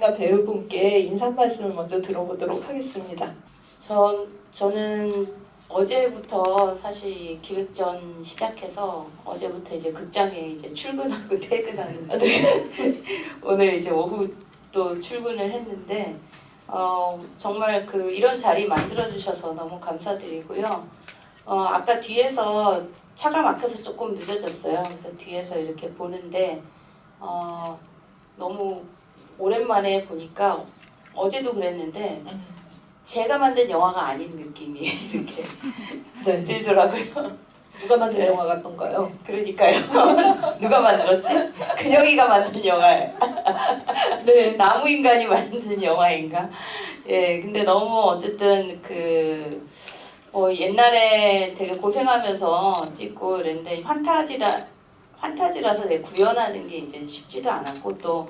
감독님과 배우분께 인사 말씀을 먼저 들어보도록 하겠습니다. 저는 어제부터 사실 기획전 시작해서 어제부터 이제 극장에 이제 출근하고 퇴근하는 오늘 이제 오후 또 출근을 했는데 정말 이런 자리 만들어 주셔서 너무 감사드리고요. 아까 뒤에서 차가 막혀서 조금 늦어졌어요. 그래서 뒤에서 이렇게 보는데 너무 오랜만에 보니까 어제도 그랬는데 제가 만든 영화가 아닌 느낌이 이렇게 네. 들더라고요. 누가 만든 네. 영화 같던가요? 그러니까요. 누가 만들었지? 근영이가 만든 영화예요. 네. 나무 인간이 만든 영화인가? 예, 근데 너무 어쨌든 옛날에 되게 고생하면서 찍고 그랬는데 판타지라서 되게 구현하는 게 이제 쉽지도 않았고 또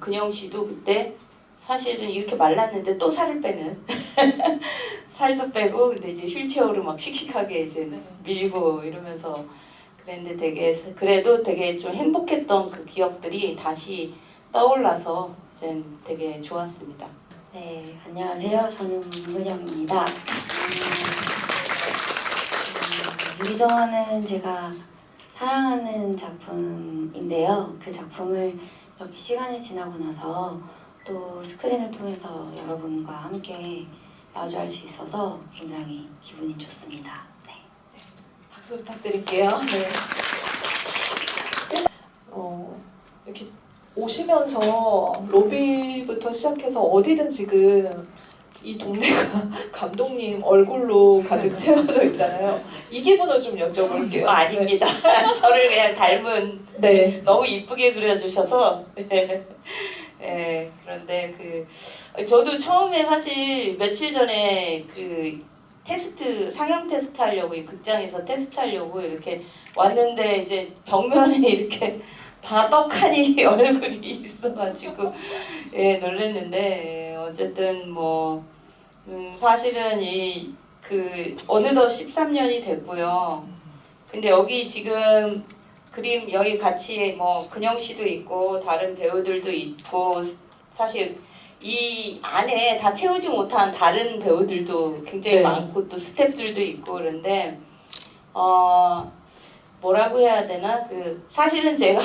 근영 씨도 그때 사실은 이렇게 말랐는데 또 살을 빼는 살도 빼고 근데 이제 휠체어로 막 씩씩하게 이제 밀고 이러면서 그랬는데 그래도 되게 좀 행복했던 그 기억들이 다시 떠올라서 이제 되게 좋았습니다. 네, 안녕하세요. 저는 문근영입니다. 유리정화는 제가 사랑하는 작품인데요. 그 작품을 이렇게 시간이 지나고 나서 또 스크린을 통해서 여러분과 함께 마주할 수 있어서 굉장히 기분이 좋습니다. 네. 박수 부탁드릴게요. 네. 이렇게 오시면서 로비부터 시작해서 어디든 지금 이 동네가 감독님 얼굴로 가득 채워져 있잖아요. 이 기분을 좀 여쭤볼게요. 아닙니다. 저를 그냥 닮은 네. 너무 이쁘게 그려주셔서 그런데 저도 처음에 사실 며칠 전에 상영 테스트 하려고 이 극장에서 테스트 하려고 이렇게 왔는데 이제 벽면에 이렇게 다 떡하니 얼굴이 있어가지고 놀랬는데 어쨌든 사실은 어느덧 13년이 됐고요. 근데 여기 지금 그림 여기 같이 근영 씨도 있고 다른 배우들도 있고 사실 이 안에 다 채우지 못한 다른 배우들도 굉장히 네. 많고 또 스태프들도 있고 그런데 뭐라고 해야 되나 사실은 제가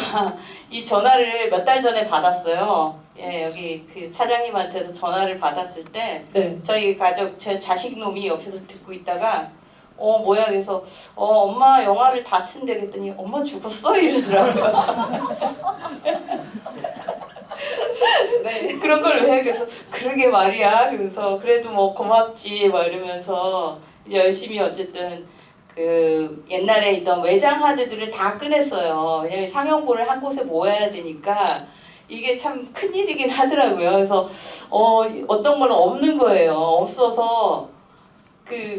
이 전화를 몇 달 전에 받았어요. 예, 여기 차장님한테서 전화를 받았을 때 네. 저희 가족 제 자식 놈이 옆에서 듣고 있다가 뭐야 그래서 엄마 영화를 다 튼대 그랬더니 엄마 죽었어 이러더라고요. 네, 그런 걸 왜 그래서 그러게 말이야 그래서 그래도 고맙지 이러면서 이제 열심히 어쨌든 옛날에 있던 외장 하드들을 다 꺼냈어요. 왜냐면 상영본을 한 곳에 모아야 되니까 이게 참 큰일이긴 하더라고요. 그래서 어떤 거는 없는 거예요. 없어서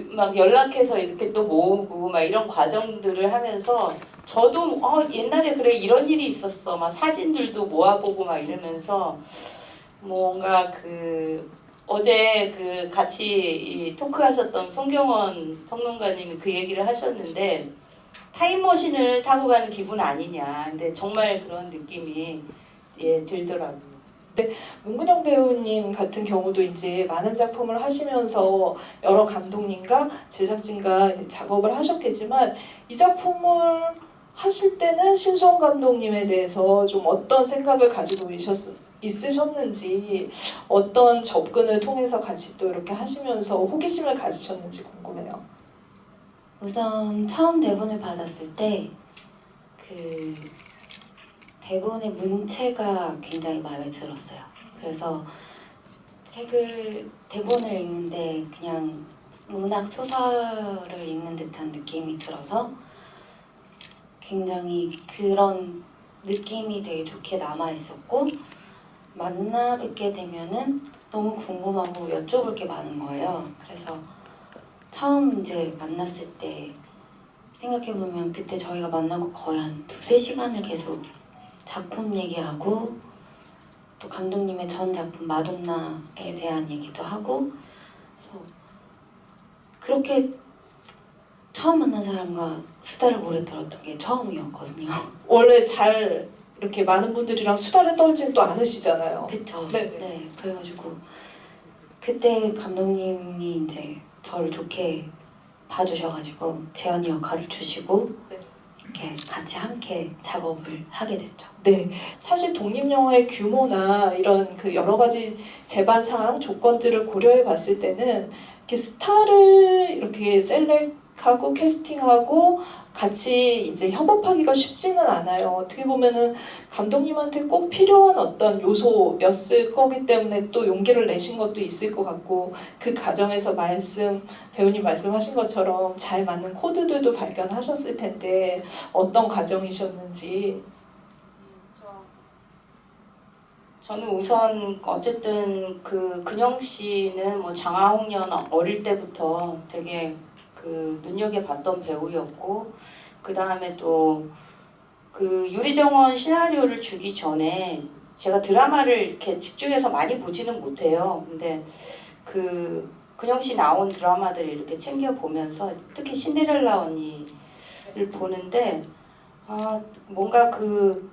막 연락해서 이렇게 또 모으고 막 이런 과정들을 하면서 저도 옛날에 그래 이런 일이 있었어 막 사진들도 모아보고 막 이러면서 뭔가 어제 같이 토크하셨던 송경원 평론가님이 그 얘기를 하셨는데 타임머신을 타고 가는 기분 아니냐. 근데 정말 그런 느낌이 들더라고요. 문근영 배우님 같은 경우도 이제 많은 작품을 하시면서 여러 감독님과 제작진과 작업을 하셨겠지만 이 작품을 하실 때는 신수원 감독님에 대해서 좀 어떤 생각을 가지고 있으셨는지 어떤 접근을 통해서 같이 또 이렇게 하시면서 호기심을 가지셨는지 궁금해요. 우선 처음 대본을 받았을 때 대본의 문체가 굉장히 마음에 들었어요. 그래서 대본을 읽는데 그냥 문학 소설을 읽는 듯한 느낌이 들어서 굉장히 그런 느낌이 되게 좋게 남아있었고 만나 뵙게 되면은 너무 궁금하고 여쭤볼 게 많은 거예요. 그래서 처음 이제 만났을 때 생각해보면 그때 저희가 만나고 거의 한 2~3시간을 계속 작품 얘기하고 또 감독님의 전 작품 마돈나에 대한 얘기도 하고 그래서 그렇게 처음 만난 사람과 수다를 오래 떨었던 게 처음이었거든요. 원래 잘 이렇게 많은 분들이랑 수다를 떨진 또 않으시잖아요. 그쵸. 네네. 네, 그래가지고 그때 감독님이 이제 저를 좋게 봐주셔가지고 재현이 역할을 주시고 네. 이렇게 같이 함께 작업을 하게 됐죠. 네, 사실 독립영화의 규모나 이런 그 여러 가지 제반 사항 조건들을 고려해 봤을 때는 이렇게 스타를 이렇게 셀렉하고 캐스팅하고 같이 이제 협업하기가 쉽지는 않아요. 어떻게 보면은 감독님한테 꼭 필요한 어떤 요소였을 거기 때문에 또 용기를 내신 것도 있을 것 같고 그 과정에서 배우님 말씀하신 것처럼 잘 맞는 코드들도 발견하셨을 텐데 어떤 과정이셨는지. 저는 우선 어쨌든 그 근영 씨는 뭐 장하홍련 어릴 때부터 되게 그 눈여겨봤던 배우였고, 그 다음에 또 그 유리정원 시나리오를 주기 전에 제가 드라마를 이렇게 집중해서 많이 보지는 못해요. 근데 그 근영 씨 나온 드라마들을 이렇게 챙겨 보면서 특히 신데렐라 언니를 보는데 뭔가 그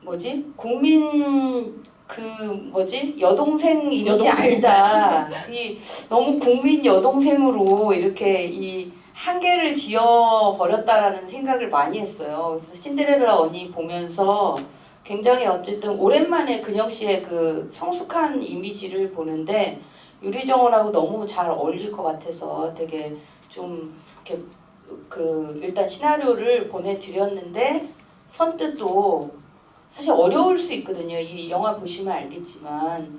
뭐지? 국민 그 뭐지? 여동생 이미지 여동생. 아니다. 이 너무 국민 여동생으로 이렇게 이 한계를 지어 버렸다라는 생각을 많이 했어요. 그래서 신데렐라 언니 보면서 굉장히 어쨌든 오랜만에 근영 씨의 그 성숙한 이미지를 보는데 유리정원하고 너무 잘 어울릴 것 같아서 되게 좀 이렇게 그 일단 시나리오를 보내드렸는데 선뜻 또 사실 어려울 수 있거든요. 이 영화 보시면 알겠지만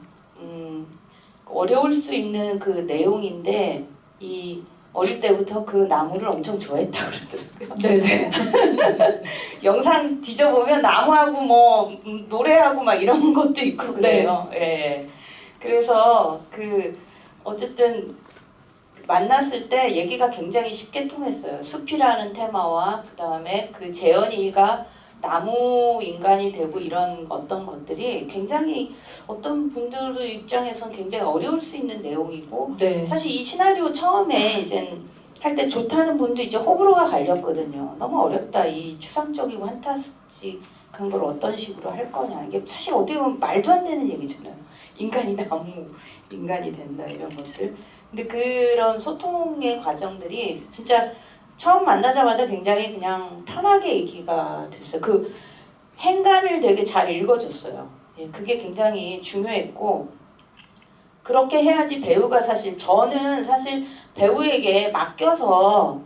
어려울 수 있는 그 내용인데 이 어릴 때부터 그 나무를 엄청 좋아했다고 그러더라고요. 네네. 영상 뒤져보면 나무하고 뭐 노래하고 막 이런 것도 있고 그래요. 예. 그래서 그 어쨌든 만났을 때 얘기가 굉장히 쉽게 통했어요. 숲이라는 테마와 그 다음에 그 재현이가 나무 인간이 되고 이런 어떤 것들이 굉장히 어떤 분들의 입장에선 굉장히 어려울 수 있는 내용이고 네. 사실 이 시나리오 처음에 이제 할 때 좋다는 분도 이제 호불호가 갈렸거든요. 너무 어렵다. 이 추상적이고 판타스틱한 걸 어떤 식으로 할 거냐. 이게 사실 어떻게 보면 말도 안 되는 얘기잖아요. 인간이 나무, 인간이 된다 이런 것들. 근데 그런 소통의 과정들이 진짜 처음 만나자마자 굉장히 그냥 편하게 얘기가 됐어요. 그 행간을 되게 잘 읽어줬어요. 예, 그게 굉장히 중요했고 그렇게 해야지 배우가 저는 사실 배우에게 맡겨서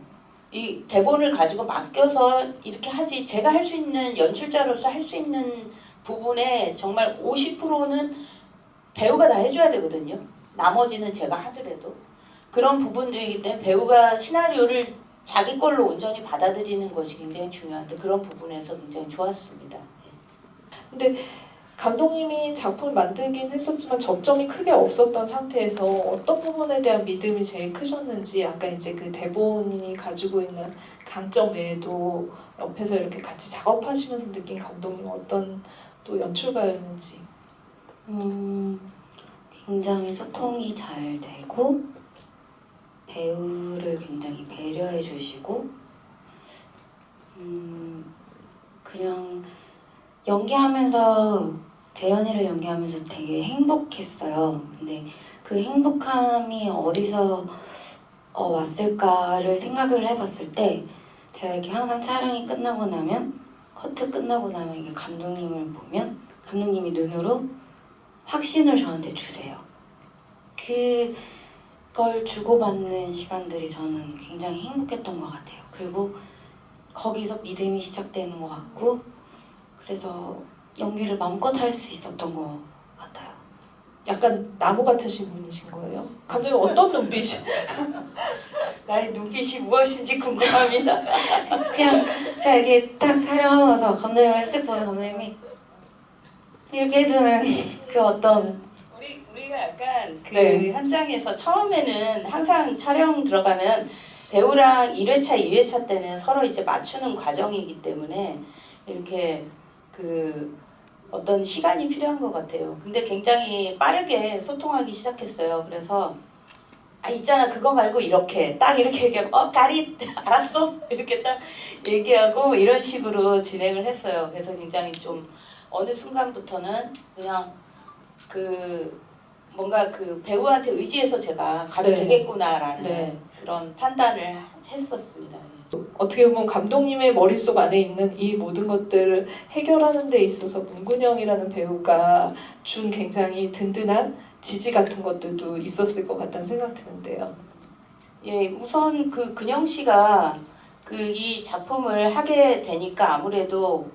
이 대본을 가지고 맡겨서 이렇게 하지 제가 할 수 있는 연출자로서 할 수 있는 부분에 정말 50%는 배우가 다 해줘야 되거든요. 나머지는 제가 하더라도 그런 부분들이기 때문에 배우가 시나리오를 자기 걸로 온전히 받아들이는 것이 굉장히 중요한데 그런 부분에서 굉장히 좋았습니다. 근데 감독님이 작품을 만들긴 했었지만 접점이 크게 없었던 상태에서 어떤 부분에 대한 믿음이 제일 크셨는지 아까 이제 그 대본이 가지고 있는 강점 외에도 옆에서 이렇게 같이 작업하시면서 느낀 감독님 어떤 또 연출가였는지. 굉장히 소통이 잘 되고 배우를 굉장히 배려해 주시고 그냥 연기하면서 재현이를 연기하면서 되게 행복했어요. 근데 그 행복함이 어디서 왔을까를 생각을 해봤을 때 제가 이렇게 항상 촬영이 끝나고 나면 커트 끝나고 나면 이게 감독님을 보면 감독님이 눈으로 확신을 저한테 주세요. 그걸 주고받는 시간들이 저는 굉장히 행복했던 것 같아요. 그리고 거기서 믿음이 시작되는 것 같고 그래서 연기를 마음껏 할 수 있었던 것 같아요. 약간 나무 같으신 분이신 거예요? 감독님 어떤 눈빛이? 나의 눈빛이 무엇인지 궁금합니다. 그냥 제가 이렇게 딱 촬영하고 나서 감독님을 쓱 보면 감독님이 이렇게 해주는 그 어떤 우리가 약간 그 네. 현장에서 처음에는 항상 촬영 들어가면 배우랑 1회차, 2회차 때는 서로 이제 맞추는 과정이기 때문에 이렇게 그 어떤 시간이 필요한 것 같아요. 근데 굉장히 빠르게 소통하기 시작했어요. 그래서 아 있잖아 그거 말고 이렇게 딱 이렇게 얘기하면 까리 알았어 이렇게 딱 얘기하고 이런 식으로 진행을 했어요. 그래서 굉장히 좀 어느 순간부터는 그냥 그 뭔가 그 배우한테 의지해서 제가 가도 네. 되겠구나라는 네. 그런 판단을 했었습니다. 어떻게 보면 감독님의 머릿속 안에 있는 이 모든 것들을 해결하는 데 있어서 문근영이라는 배우가 준 굉장히 든든한 지지 같은 것들도 있었을 것 같다는 생각 드는데요. 예, 우선 그 근영 씨가 그 이 작품을 하게 되니까 아무래도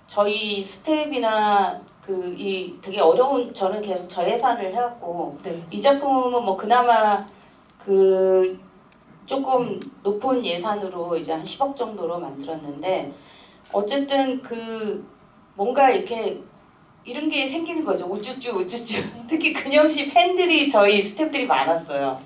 저희 스텝이나 그 이 되게 어려운 저는 계속 저예산을 해왔고 네. 이 작품은 뭐 그나마 그 조금 높은 예산으로 이제 한 10억 정도로 만들었는데 어쨌든 그 뭔가 이렇게 이런 게 생기는 거죠. 우쭈쭈 우쭈쭈. 특히 근영 씨 팬들이 저희 스태프들이 많았어요.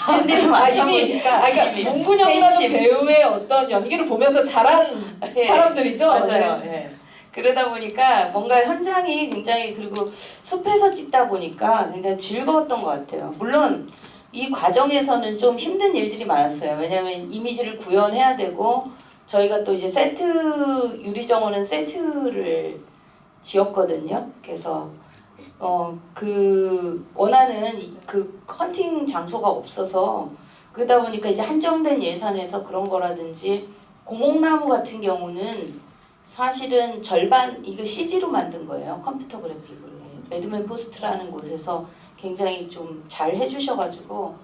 팬들이 많다 보니까 그러니까 문근영이라는 팬심. 배우의 어떤 연기를 보면서 자란 예, 사람들이죠. 맞아요. 네. 예. 그러다 보니까 뭔가 현장이 굉장히 그리고 숲에서 찍다 보니까 굉장히 즐거웠던 것 같아요. 물론 이 과정에서는 좀 힘든 일들이 많았어요. 왜냐하면 이미지를 구현해야 되고 저희가 또 이제 세트 유리정원은 세트를 지었거든요. 그래서 그 원하는 그 헌팅 장소가 없어서 그러다 보니까 이제 한정된 예산에서 그런 거라든지 고목나무 같은 경우는 사실은 절반 이거 CG로 만든 거예요. 컴퓨터 그래픽으로. 매드맨 포스트라는 곳에서 굉장히 좀 잘 해주셔가지고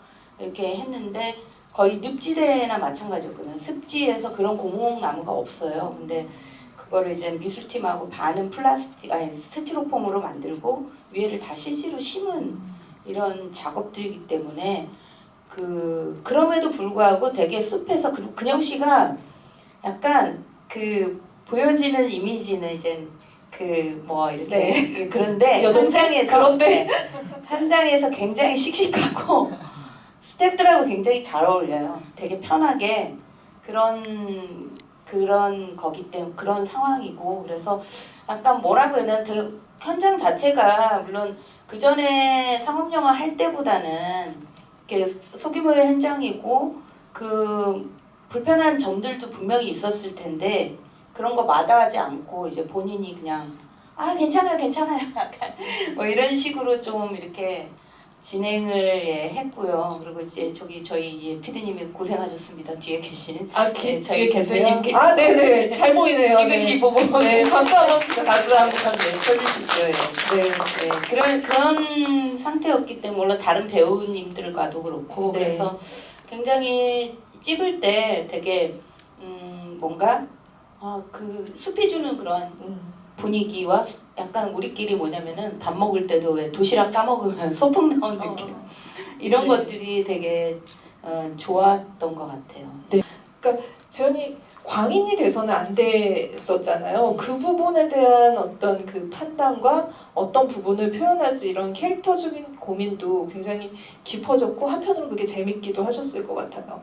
이렇게 했는데 거의 늪지대나 마찬가지였거든요. 습지에서 그런 고목나무가 없어요. 근데 그거를 이제 미술팀하고 반은 플라스틱 아니 스티로폼으로 만들고 위에를 다 CG로 심은 이런 작업들이기 때문에 그럼에도 불구하고 되게 숲에서 그리고 근영 씨가 약간 그 보여지는 이미지는 이제 그 뭐 이렇게 네. 그런데 여동생? 현장에서 그런데? 네, 현장에서 굉장히 씩씩하고 스태프들하고 굉장히 잘 어울려요. 되게 편하게 그런 거기 때문에 그런 상황이고 그래서 약간 뭐라고 해야 되나 되게 현장 자체가 물론 그 전에 상업 영화 할 때보다는 이렇게 소규모의 현장이고 그 불편한 점들도 분명히 있었을 텐데 그런 거 마다하지 않고 이제 본인이 그냥 괜찮아요 괜찮아요 약간 뭐 이런 식으로 좀 이렇게 진행을 했고요. 그리고 이제 저희 PD님이 고생하셨습니다. 뒤에 계신 뒤에 저희 계세요? 대표님께서 네네 잘 보이네요. 찍으시 보고 네, 박수 한번. 박수 한번 쳐주십시오. 네. 그런 상태였기 때문에 물론 다른 배우님들과도 그렇고 네. 그래서 굉장히 찍을 때 되게 뭔가 그 숲이 주는 그런 분위기와 약간 우리끼리 뭐냐면은 밥 먹을 때도 왜 도시락 까먹으면 소풍 나온 느낌 이런 네. 것들이 되게 좋았던 것 같아요. 재현이 광인이 돼서는 안 됐었잖아요. 그 부분에 대한 어떤 그 판단과 어떤 부분을 표현할지 이런 캐릭터적인 고민도 굉장히 깊어졌고 한편으로 그게 재밌기도 하셨을 것 같아요.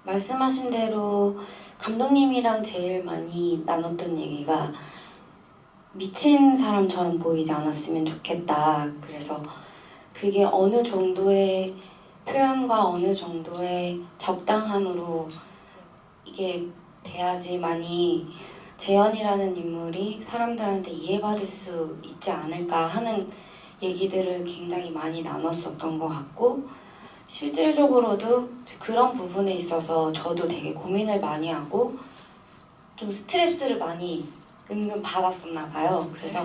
말씀하신 대로 감독님이랑 제일 많이 나눴던 얘기가 미친 사람처럼 보이지 않았으면 좋겠다. 그래서 그게 어느 정도의 표현과 어느 정도의 적당함으로 이게 돼야지만이 재현이라는 인물이 사람들한테 이해받을 수 있지 않을까 하는 얘기들을 굉장히 많이 나눴었던 것 같고 실질적으로도 그런 부분에 있어서 저도 되게 고민을 많이 하고 좀 스트레스를 많이 은근 받았었나 봐요. 그래서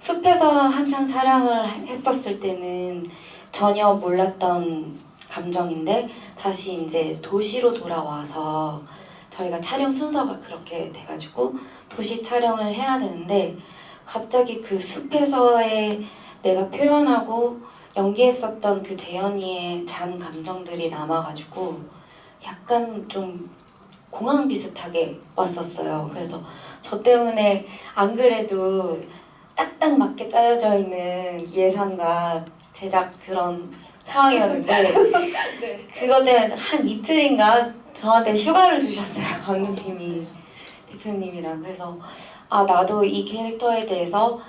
숲에서 한창 촬영을 했었을 때는 전혀 몰랐던 감정인데 다시 이제 도시로 돌아와서 저희가 촬영 순서가 그렇게 돼가지고 도시 촬영을 해야 되는데 갑자기 그 숲에서의 내가 표현하고 연기했었던 그 재현이의 잔 감정들이 남아가지고 약간 좀 공황 비슷하게 왔었어요. 그래서 저 때문에 안 그래도 딱딱 맞게 짜여져 있는 예산과 제작 그런 상황이었는데 네. 그것 때문에 한 이틀인가 저한테 휴가를 주셨어요. 감독님이 대표님이랑. 그래서 나도 이 캐릭터에 대해서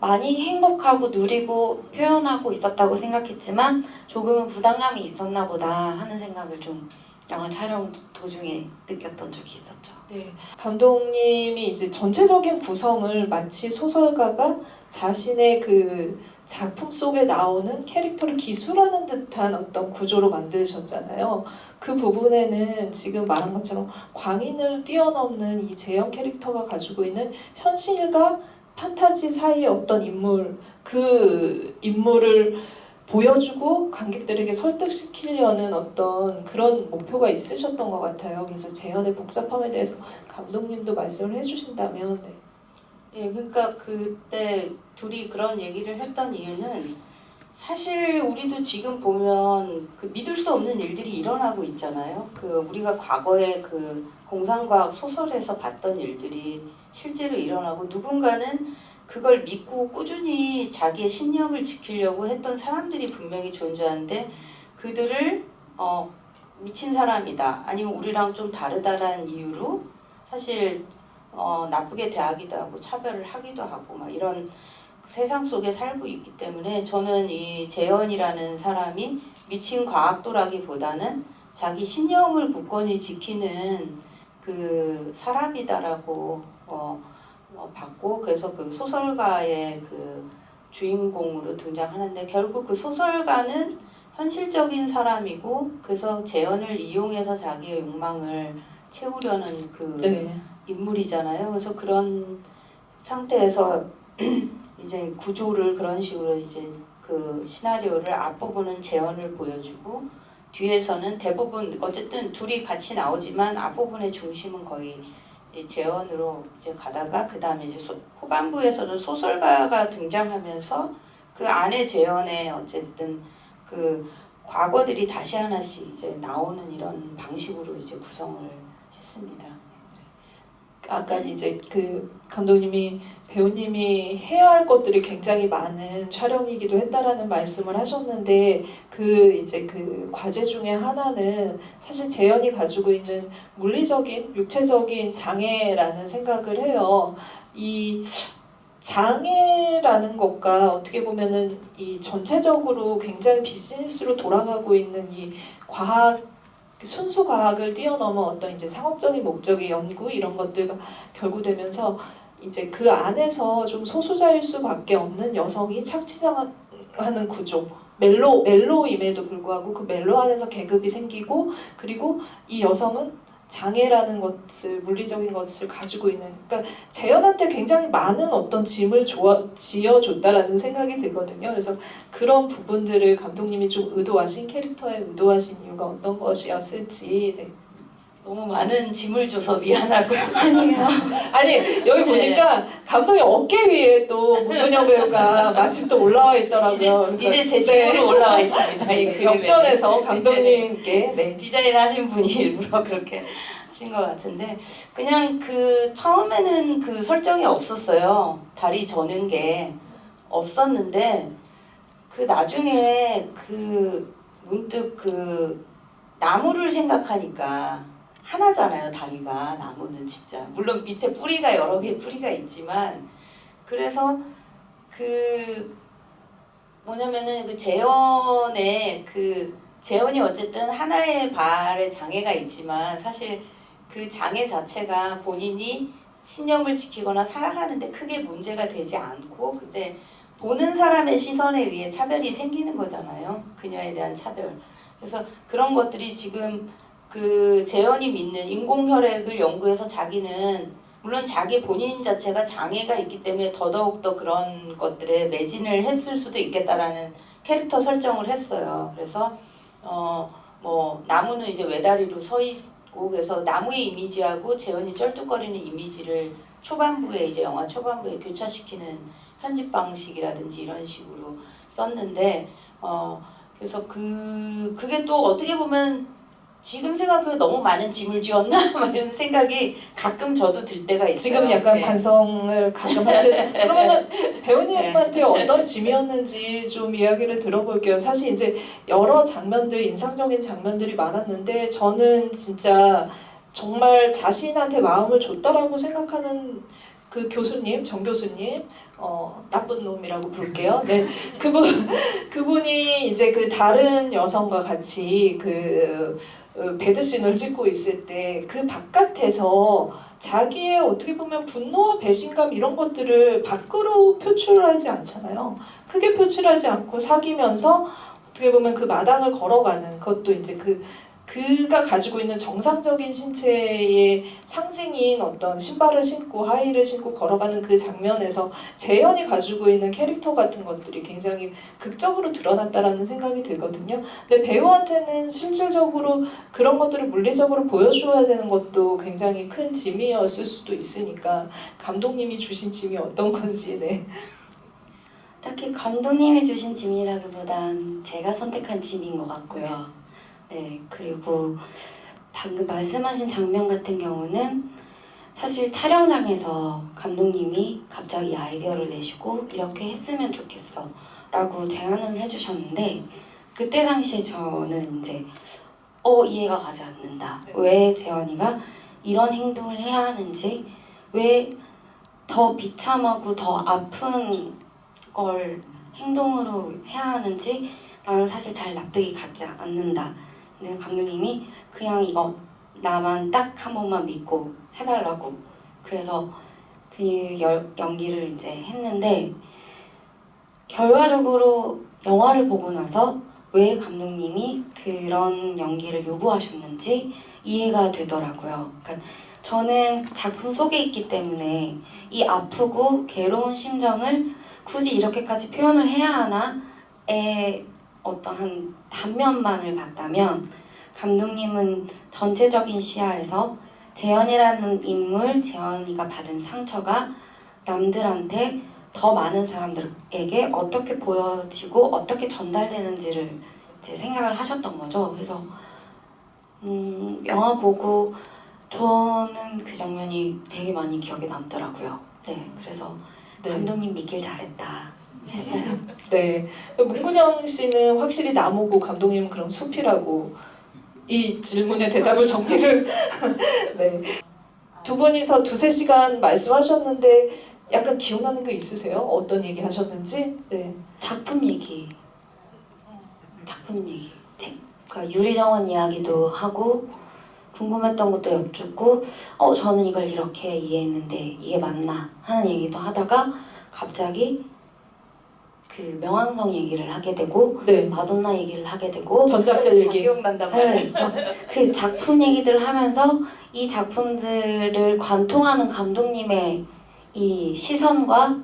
많이 행복하고 누리고 표현하고 있었다고 생각했지만 조금은 부담감이 있었나 보다 하는 생각을 좀 영화 촬영 도중에 느꼈던 적이 있었죠. 네, 감독님이 이제 전체적인 구성을 마치 소설가가 자신의 그 작품 속에 나오는 캐릭터를 기술하는 듯한 어떤 구조로 만드셨잖아요. 그 부분에는 지금 말한 것처럼 광인을 뛰어넘는 이 재현 캐릭터가 가지고 있는 현실과 판타지 사이의 어떤 인물, 그 인물을 보여주고 관객들에게 설득시키려는 어떤 그런 목표가 있으셨던 것 같아요. 그래서 재현의 복잡함에 대해서 감독님도 말씀을 해주신다면. 네. 예, 그러니까 그때 둘이 그런 얘기를 했던 이유는 사실 우리도 지금 보면 그 믿을 수 없는 일들이 일어나고 있잖아요. 그 우리가 과거에 그 공상과학 소설에서 봤던 일들이 실제로 일어나고 누군가는 그걸 믿고 꾸준히 자기의 신념을 지키려고 했던 사람들이 분명히 존재하는데 그들을 미친 사람이다 아니면 우리랑 좀 다르다라는 이유로 사실 나쁘게 대하기도 하고 차별을 하기도 하고 막 이런 세상 속에 살고 있기 때문에 저는 이 재현이라는 사람이 미친 과학도라기보다는 자기 신념을 굳건히 지키는 그 사람이다라고 봤고 그래서 그 소설가의 그 주인공으로 등장하는데 결국 그 소설가는 현실적인 사람이고 그래서 재현을 이용해서 자기의 욕망을 채우려는 그 네. 인물이잖아요. 그래서 그런 상태에서 이제 구조를 그런 식으로 이제 그 시나리오를 앞부분은 재현을 보여주고 뒤에서는 대부분 어쨌든 둘이 같이 나오지만 앞부분의 중심은 거의 이제 재현으로 이제 가다가 그 다음에 이제 후반부에서는 소설가가 등장하면서 그 안에 재현의 어쨌든 그 과거들이 다시 하나씩 이제 나오는 이런 방식으로 이제 구성을 했습니다. 아까 이제 그 감독님이 배우님이 해야 할 것들이 굉장히 많은 촬영이기도 했다라는 말씀을 하셨는데 그 이제 그 과제 중에 하나는 사실 재현이 가지고 있는 물리적인 육체적인 장애라는 생각을 해요. 이 장애라는 것과 어떻게 보면은 이 전체적으로 굉장히 비즈니스로 돌아가고 있는 이 과학 순수 과학을 뛰어넘어 어떤 이제 상업적인 목적의 연구 이런 것들과 결부되면서 이제 그 안에서 좀 소수자일 수밖에 없는 여성이 착취당하는 구조 멜로임에도 불구하고 그 멜로 안에서 계급이 생기고 그리고 이 여성은 장애라는 것을 물리적인 것을 가지고 있는 그러니까 재현한테 굉장히 많은 어떤 짐을 지어줬다라는 생각이 들거든요. 그래서 그런 부분들을 감독님이 좀 의도하신 캐릭터에 의도하신 이유가 어떤 것이었을지. 네. 너무 많은 짐을 줘서 미안하고 아니에요. 아니 여기 보니까 감독의 어깨 위에 또 문근영 배우가 마침 또 올라와 있더라고요. 이제 제 짐으로 올라와 있습니다. 이 그림에. 역전해서 감독님께 네. 디자인 하신 분이 일부러 그렇게 하신 것 같은데 그냥 그 처음에는 그 설정이 없었어요. 다리 저는 게 없었는데 그 나중에 그 문득 그 나무를 생각하니까 하나잖아요. 다리가 나무는 진짜 물론 밑에 뿌리가 여러 개 뿌리가 있지만 그래서 그 뭐냐면은 그 재현이 어쨌든 하나의 발에 장애가 있지만 사실 그 장애 자체가 본인이 신념을 지키거나 살아가는데 크게 문제가 되지 않고 근데 보는 사람의 시선에 의해 차별이 생기는 거잖아요. 그녀에 대한 차별. 그래서 그런 것들이 지금 그 재현이 믿는 인공혈액을 연구해서 자기는 물론 자기 본인 자체가 장애가 있기 때문에 더더욱더 그런 것들에 매진을 했을 수도 있겠다라는 캐릭터 설정을 했어요. 그래서 뭐 나무는 이제 외다리로 서 있고 그래서 나무의 이미지하고 재현이 쩔뚝거리는 이미지를 초반부에 이제 영화 초반부에 교차시키는 편집 방식이라든지 이런 식으로 썼는데 그래서 그게 또 어떻게 보면 지금 생각해도 너무 많은 짐을 지었나? 이런 생각이 가끔 저도 들 때가 있어요. 지금 약간 네. 반성을 가끔 하는데 그러면은 배우님한테 어떤 짐이었는지 좀 이야기를 들어볼게요. 사실 이제 여러 장면들 인상적인 장면들이 많았는데 저는 진짜 정말 자신한테 마음을 줬다라고 생각하는 그 교수님, 정 교수님, 나쁜 놈이라고 부를게요. 네, 그분이 이제 그 다른 여성과 같이 그 배드신을 찍고 있을 때 그 바깥에서 자기의 어떻게 보면 분노와 배신감 이런 것들을 밖으로 표출하지 않잖아요. 크게 표출하지 않고 사귀면서 어떻게 보면 그 마당을 걸어가는 그것도 이제 그가 가지고 있는 정상적인 신체의 상징인 어떤 신발을 신고 하이힐을 신고 걸어가는 그 장면에서 재현이 가지고 있는 캐릭터 같은 것들이 굉장히 극적으로 드러났다라는 생각이 들거든요. 근데 배우한테는 실질적으로 그런 것들을 물리적으로 보여줘야 되는 것도 굉장히 큰 짐이었을 수도 있으니까 감독님이 주신 짐이 어떤 건지 네. 딱히 감독님이 주신 짐이라기보단 제가 선택한 짐인 것 같고요. 네, 그리고 방금 말씀하신 장면 같은 경우는 사실 촬영장에서 감독님이 갑자기 아이디어를 내시고 이렇게 했으면 좋겠어 라고 제안을 해주셨는데 그때 당시에 저는 이제 이해가 가지 않는다. 왜 재현이가 이런 행동을 해야 하는지, 왜 더 비참하고 더 아픈 걸 행동으로 해야 하는지 나는 사실 잘 납득이 가지 않는다. 근데 감독님이 그냥 이거 나만 딱 한 번만 믿고 해달라고 그래서 그 연기를 이제 했는데 결과적으로 영화를 보고 나서 왜 감독님이 그런 연기를 요구하셨는지 이해가 되더라고요. 그러니까 저는 작품 속에 있기 때문에 이 아프고 괴로운 심정을 굳이 이렇게까지 표현을 해야 하나의 어떠한 단면만을 봤다면 감독님은 전체적인 시야에서 재현이라는 인물, 재현이가 받은 상처가 남들한테 더 많은 사람들에게 어떻게 보여지고 어떻게 전달되는지를 이제 생각을 하셨던 거죠. 그래서 영화 보고 저는 그 장면이 되게 많이 기억에 남더라고요. 네, 그래서 네. 감독님 믿길 잘했다 했어요. 네, 문근영 씨는 확실히 나무고 감독님은 그럼 숲이라고 이 질문의 대답을 정리를 네. 두 분이서 2-3시간 말씀하셨는데 약간 기억나는 거 있으세요? 어떤 얘기 하셨는지? 네. 작품 얘기. 그러니까 유리정원 이야기도 하고 궁금했던 것도 여쭙고 저는 이걸 이렇게 이해했는데 이게 맞나 하는 얘기도 하다가 갑자기 그 명왕성 얘기를 하게 되고 네. 마돈나 얘기를 하게 되고 전작들 얘기. 기억난단 말이야. 네, 그 작품 얘기들을 하면서 이 작품들을 관통하는 감독님의 이 시선과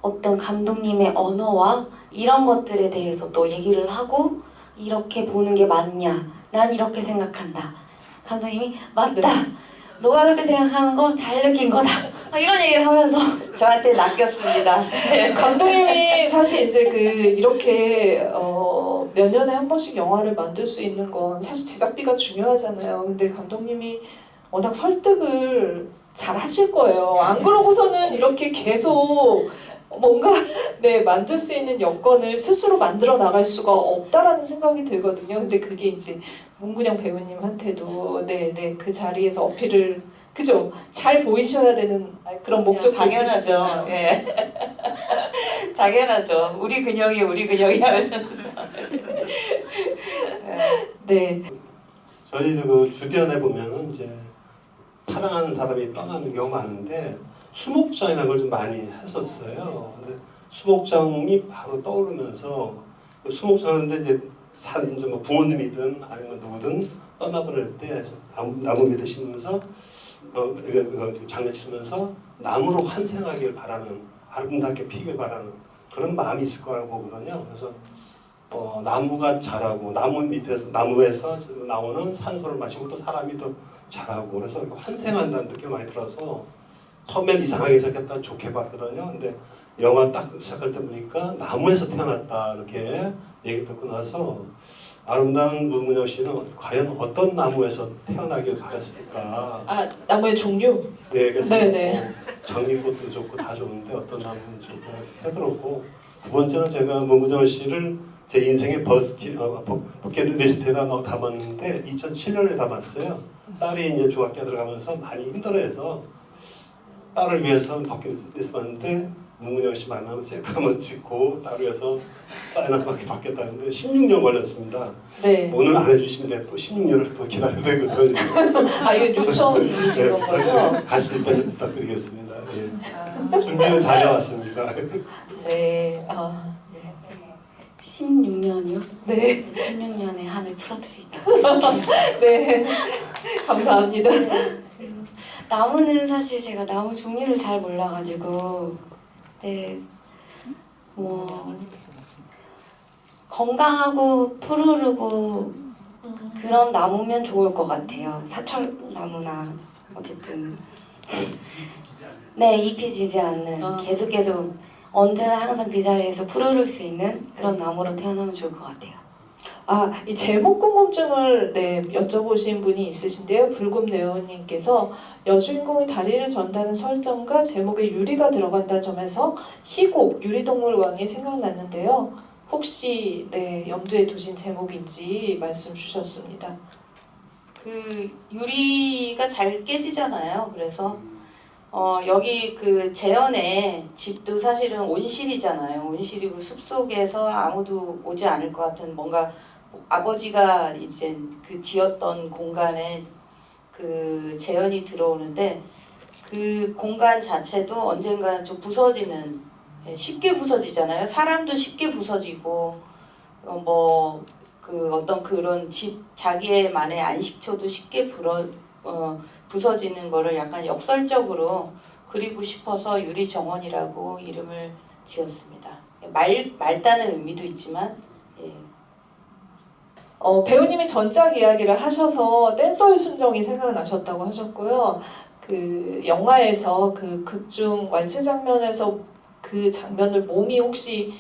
어떤 감독님의 언어와 이런 것들에 대해서 또 얘기를 하고 이렇게 보는 게 맞냐 난 이렇게 생각한다 감독님이 맞다 너가 그렇게 생각하는 거 잘 느낀 거다 막 이런 얘기를 하면서 저한테 낚였습니다. 감독님이 사실 이제 이렇게 몇 년에 한 번씩 영화를 만들 수 있는 건 사실 제작비가 중요하잖아요. 근데 감독님이 워낙 설득을 잘 하실 거예요. 안 그러고서는 이렇게 계속 뭔가 네 만들 수 있는 여건을 스스로 만들어 나갈 수가 없다라는 생각이 들거든요. 근데 그게 이제 문근영 배우님한테도 네네 그 자리에서 어필을 그죠? 잘 보이셔야 되는 그런 목적도 당연하죠. 있으시잖아요. 예. 당연하죠. 우리 근영이 하면서. 네. 저희도 그 주변에 보면은 이제 사랑하는 사람이 떠나는 경우가 많은데 수목장이라는 걸 좀 많이 했었어요. 근데 수목장이 바로 떠오르면서 그 수목장인데 이제 이제 뭐 부모님이든 아니면 누구든 떠나버릴 때 나무 밑에 심으면서 장례 치면서 나무로 환생하길 바라는 아름답게 피길 바라는 그런 마음이 있을 거라고 보거든요. 그래서 나무가 자라고 나무에서 나오는 산소를 마시고 또 사람이 또 자라고 그래서 환생한다는 느낌이 많이 들어서 처음엔 이상하게 생각했다 좋게 봤거든요. 근데 영화 딱 시작할 때 보니까 나무에서 태어났다 이렇게 얘기 듣고 나서 아름다운 문근영 씨는 과연 어떤 나무에서 태어나길 바랬을까? 아 나무의 종류. 네, 그래서 네네. 장미꽃도 좋고 다 좋은데 어떤 나무는 좋고 해들었고 두 번째는 제가 문근영 씨를 제 인생의 버킷리스트에다 담았는데 2007년에 담았어요. 딸이 이제 중학교 들어가면서 많이 힘들어해서 딸을 위해서 버킷리스트 봤는데 문근영 씨 만나면 셀카 한번 찍고 딸을 위해서 사인 한 바퀴 받겠다는데 16년 걸렸습니다. 네. 오늘 안 해주시면 또 16년을 더 기다려야 되거든요. 아 이거 요청이신 건 거죠? 가실 때 부탁드리겠습니다. 예. 아, 준비는 잘해왔습니다. 네. 아, 네. 16년이요? 네. 16년에 한을 풀어드릴게요. 네. 감사합니다. 나무는 사실 제가 나무 종류를 잘 몰라가지고 네, 뭐 건강하고 푸르르고 그런 나무면 좋을 것 같아요. 사철나무나 어쨌든 네, 잎이 지지 않는 아. 계속 언제나 항상 그 자리에서 푸르를 수 있는 그런 나무로 태어나면 좋을 것 같아요. 아, 이 제목 궁금증을 네, 여쭤보신 분이 있으신데요. 불금네오님께서 여주인공이 다리를 전다는 설정과 제목에 유리가 들어간다는 점에서 희곡 유리동물왕이 생각났는데요. 혹시 네, 염두에 두신 제목인지 말씀 주셨습니다. 그 유리가 잘 깨지잖아요. 그래서 여기 그 재현의 집도 사실은 온실이잖아요. 온실이고 숲속에서 아무도 오지 않을 것 같은 뭔가 아버지가 이제 그 지었던 공간에 그 재현이 들어오는데 그 공간 자체도 언젠가 좀 부서지는 쉽게 부서지잖아요. 사람도 쉽게 부서지고 뭐 그 어떤 그런 집 자기의만의 안식처도 쉽게 부서지는 거를 약간 역설적으로 그리고 싶어서 유리정원이라고 이름을 지었습니다. 맑다는 의미도 있지만 예. 배우님이 전작 이야기를 하셔서 댄서의 순정이 생각나셨다고 하셨고요. 그 영화에서 그 극중 왈츠 장면에서 그 장면을 몸이 혹시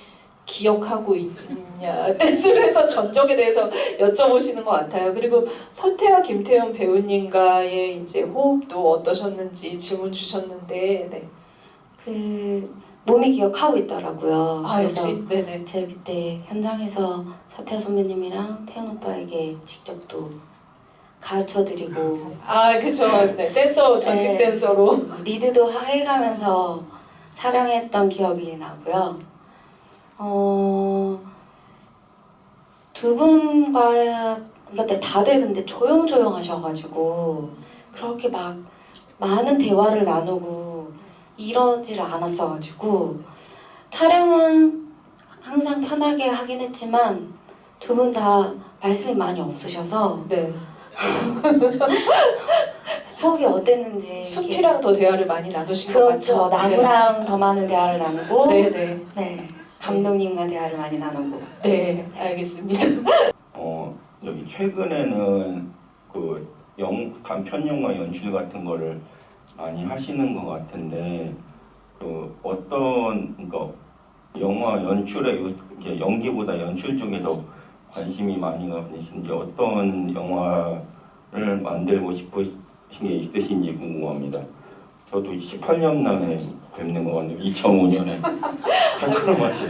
기억하고 있냐 댄스를 했던 전적에 대해서 여쭤보시는 것 같아요. 그리고 설태아 김태훈 배우님과의 이제 호흡도 어떠셨는지 질문 주셨는데 네. 그 몸이 기억하고 있더라고요. 아 역시 네네. 제가 그때 현장에서 서태아 선배님이랑 태훈 오빠에게 직접 또 가르쳐드리고 아 그쵸. 네, 댄서 전직 네. 댄서로. 리드도 해가면서 촬영했던 기억이 나고요. 두 분과 그때 다들 근데 조용조용하셔가지고 그렇게 막 많은 대화를 나누고 이러지를 않았어가지고 촬영은 항상 편하게 하긴 했지만 두 분 다 말씀이 많이 없으셔서 네. 호흡이 어땠는지 숲이랑 더 대화를 많이 나누신 것 그렇죠. 같죠. 나무랑 더 많은 대화를 나누고 네네. 네, 감독님과 대화를 많이 나누고 네, 알겠습니다. 여기 최근에는 그 단편 영화 연출 같은 거를 많이 하시는 것 같은데 그 어떤 그러니까 영화 연출에 이제 연기보다 연출 쪽에 더 관심이 많이 가시는지 어떤 영화를 만들고 싶으신 게 있으신지 궁금합니다. 저도 18년 만에 뵙는 것 같네요. 2005년에.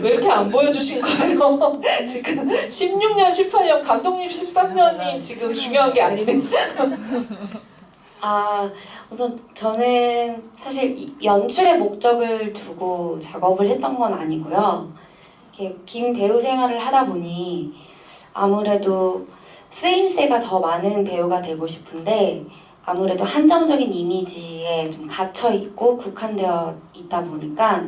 왜 이렇게 안 보여주신 거예요? 지금 16년, 18년, 감독님 13년이 지금 중요한 게 아니네. 우선 저는 사실 연출의 목적을 두고 작업을 했던 건 아니고요. 이렇게 긴 배우 생활을 하다 보니 아무래도 쓰임새가 더 많은 배우가 되고 싶은데 아무래도 한정적인 이미지에 좀 갇혀 있고 국한되어 있다 보니까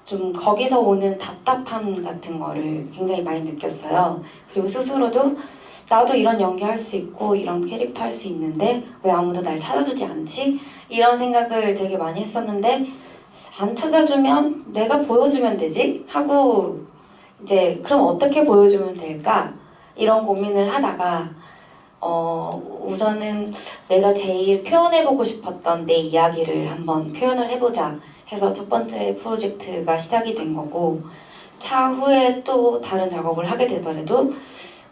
좀 거기서 오는 답답함 같은 거를 굉장히 많이 느꼈어요. 그리고 스스로도 나도 이런 연기할 수 있고 이런 캐릭터 할 수 있는데 왜 아무도 날 찾아주지 않지? 이런 생각을 되게 많이 했었는데 안 찾아주면 내가 보여주면 되지? 하고 이제 그럼 어떻게 보여주면 될까? 이런 고민을 하다가 우선은 내가 제일 표현해보고 싶었던 내 이야기를 한번 표현을 해보자 해서 첫 번째 프로젝트가 시작이 된 거고 차후에 또 다른 작업을 하게 되더라도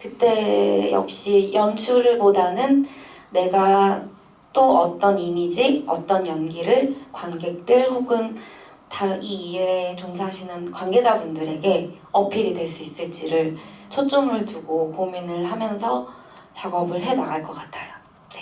그때 역시 연출보다는 내가 또 어떤 이미지, 어떤 연기를 관객들 혹은 이 일에 종사하시는 관계자분들에게 어필이 될 수 있을지를 초점을 두고 고민을 하면서 작업을 해 나갈 것 같아요. 네.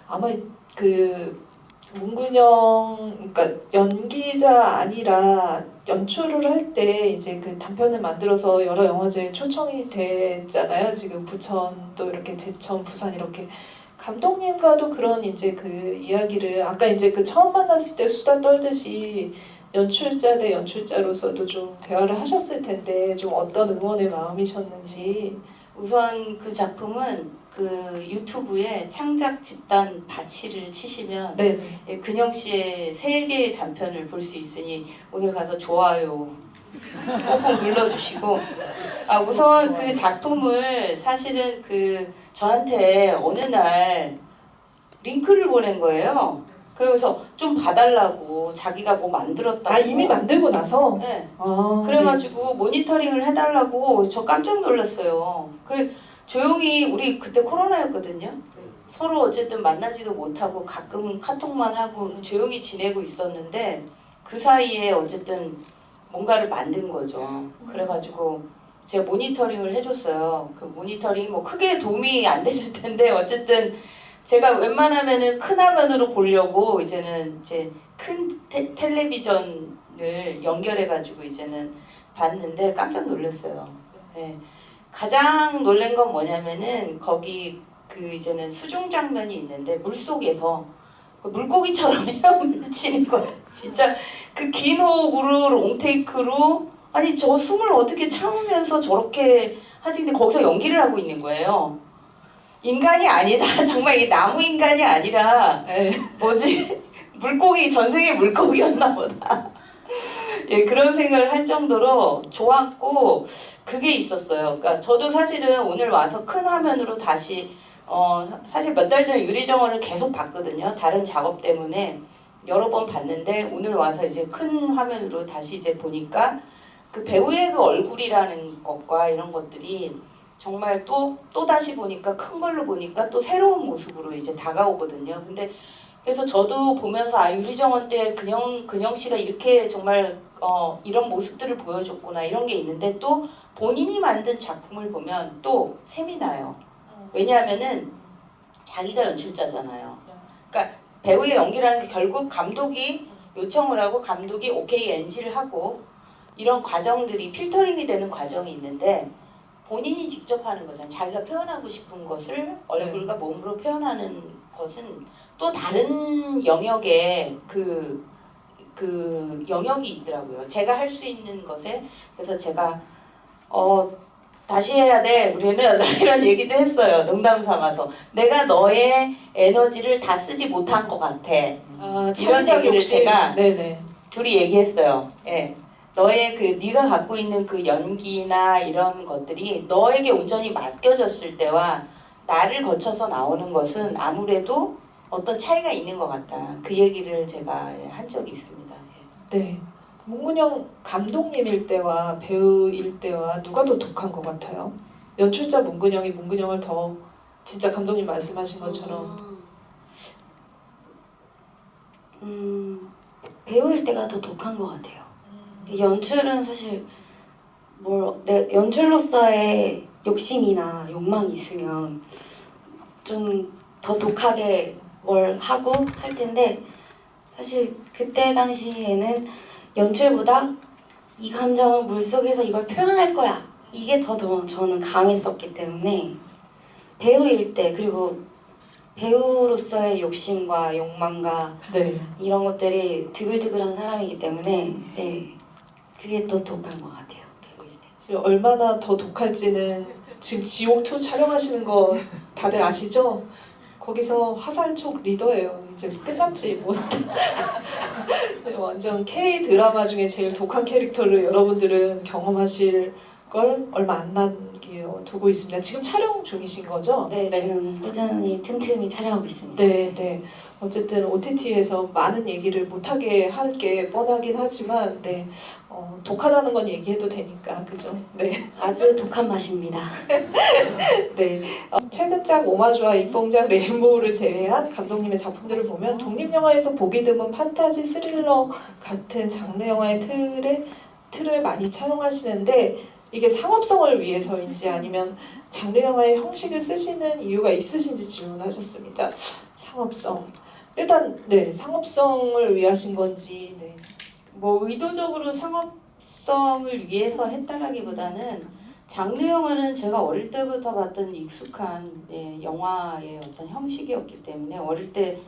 아마 그 문근영, 그러니까 연기자 아니라 연출을 할 때 이제 그 단편을 만들어서 여러 영화제에 초청이 됐잖아요. 지금 부천 또 이렇게 제천, 부산 이렇게 감독님과도 그런 이제 그 이야기를 아까 이제 그 처음 만났을 때 수다 떨듯이 연출자 대 연출자로서도 좀 대화를 하셨을 텐데 좀 어떤 응원의 마음이셨는지. 우선 그 작품은 그 유튜브에 창작 집단 바치를 치시면 네네. 예, 근영 씨의 3개의 단편을 볼 수 있으니 오늘 가서 좋아요 꼭꼭 눌러주시고 우선 그 작품을 사실은 그 저한테 어느 날 링크를 보낸 거예요. 그래서 좀 봐달라고 자기가 뭐 만들었다고. 아 이미 만들고 나서. 네. 아, 그래가지고 모니터링을 해달라고 저 깜짝 놀랐어요. 그 조용히 우리 그때 코로나였거든요. 서로 어쨌든 만나지도 못하고 가끔 카톡만 하고 조용히 지내고 있었는데 그 사이에 어쨌든 뭔가를 만든 거죠. 그래가지고 제가 모니터링을 해줬어요. 그 모니터링이 뭐 크게 도움이 안 됐을 텐데 어쨌든 제가 웬만하면은 큰 화면으로 보려고 이제는 이제 큰 텔레비전을 연결해가지고 이제는 봤는데 깜짝 놀랐어요. 네. 가장 놀란 건 뭐냐면은 거기 그 이제는 수중 장면이 있는데 물속에서 그 물고기처럼 헤엄을 치는 거예요. 진짜 그 긴 호흡으로 롱테이크로 아니 저 숨을 어떻게 참으면서 저렇게 하지? 근데 거기서 연기를 하고 있는 거예요. 인간이 아니다. 정말 이 나무 인간이 아니라 네. 뭐지? 물고기 전생의 물고기였나 보다. 예, 그런 생각을 할 정도로 좋았고 그게 있었어요. 그러니까 저도 사실은 오늘 와서 큰 화면으로 다시 사실 몇 달 전에 유리정원을 계속 봤거든요. 다른 작업 때문에 여러 번 봤는데 오늘 와서 이제 큰 화면으로 다시 이제 보니까 그 배우의 그 얼굴이라는 것과 이런 것들이 정말 또 다시 보니까 큰 걸로 보니까 또 새로운 모습으로 이제 다가오거든요. 근데 그래서 저도 보면서 유리정원 때 근영 씨가 이렇게 정말 이런 모습들을 보여줬구나 이런 게 있는데 또 본인이 만든 작품을 보면 또 셈이 나요. 왜냐하면은 자기가 연출자잖아요. 그러니까 배우의 연기라는 게 결국 감독이 요청을 하고 감독이 오케이 NG를 하고 이런 과정들이 필터링이 되는 과정이 있는데 본인이 직접 하는 거잖아요. 자기가 표현하고 싶은 것을 얼굴과 몸으로 표현하는 것은 또 다른 영역의 그 영역이 있더라고요. 제가 할 수 있는 것에 그래서 제가 다시 해야 돼 우리는 이런 얘기도 했어요. 농담 삼아서 내가 너의 에너지를 다 쓰지 못한 것 같아. 아, 이런 얘기를 욕심. 제가 네네. 둘이 얘기했어요. 예. 너의 그 네가 갖고 있는 그 연기나 이런 것들이 너에게 온전히 맡겨졌을 때와 나를 거쳐서 나오는 것은 아무래도 어떤 차이가 있는 것 같다. 그 얘기를 제가 한 적이 있습니다. 예. 네. 문근영 감독님일 때와 배우일 때와 누가 더 독한 것 같아요? 연출자 문근영이 문근영을 더 진짜 감독님 말씀하신 것처럼. 배우일 때가 더 독한 것 같아요. 연출은 사실 내 연출로서의 욕심이나 욕망이 있으면 좀 더 독하게 뭘 하고 할 텐데 사실 그때 당시에는 연출보다 이 감정을 물속에서 이걸 표현할 거야 이게 더 저는 강했었기 때문에 배우일 때 그리고 배우로서의 욕심과 욕망과 네. 이런 것들이 드글드글한 사람이기 때문에 네 그게 더 독한 것 같아요. 배우일 때. 지금 얼마나 더 독할지는 지금 지옥2 촬영하시는 거 다들 아시죠? 거기서 화살촉 리더예요. 이제 끝났지 뭐. 완전 K 드라마 중에 제일 독한 캐릭터를 여러분들은 경험하실 걸 얼마 안 남겨두고 있습니다. 지금 촬영 중이신 거죠? 네, 지금 꾸준히 틈틈이 촬영하고 있습니다. 네, 네. 어쨌든 OTT에서 많은 얘기를 못하게 할 게 뻔하긴 하지만, 네, 독하다는 건 얘기해도 되니까, 그죠? 네, 아주 독한 맛입니다. 네. 최근작 오마주와 입봉작 레인보우를 제외한 감독님의 작품들을 보면 독립영화에서 보기 드문 판타지 스릴러 같은 장르 영화의 틀을 많이 차용하시는데 이게 상업성을 위해서인지 아니면 장르 영화의 형식을 쓰시는 이유가 있으신지 질문하셨습니다. 상업성. 일단 네 상업성을 위하신 건지 네. 뭐 의도적으로 상업성을 위해서 했다라기보다는 장르 영화는 제가 어릴 때부터 봤던 익숙한 영화의 어떤 형식이었기 때문에 어릴 때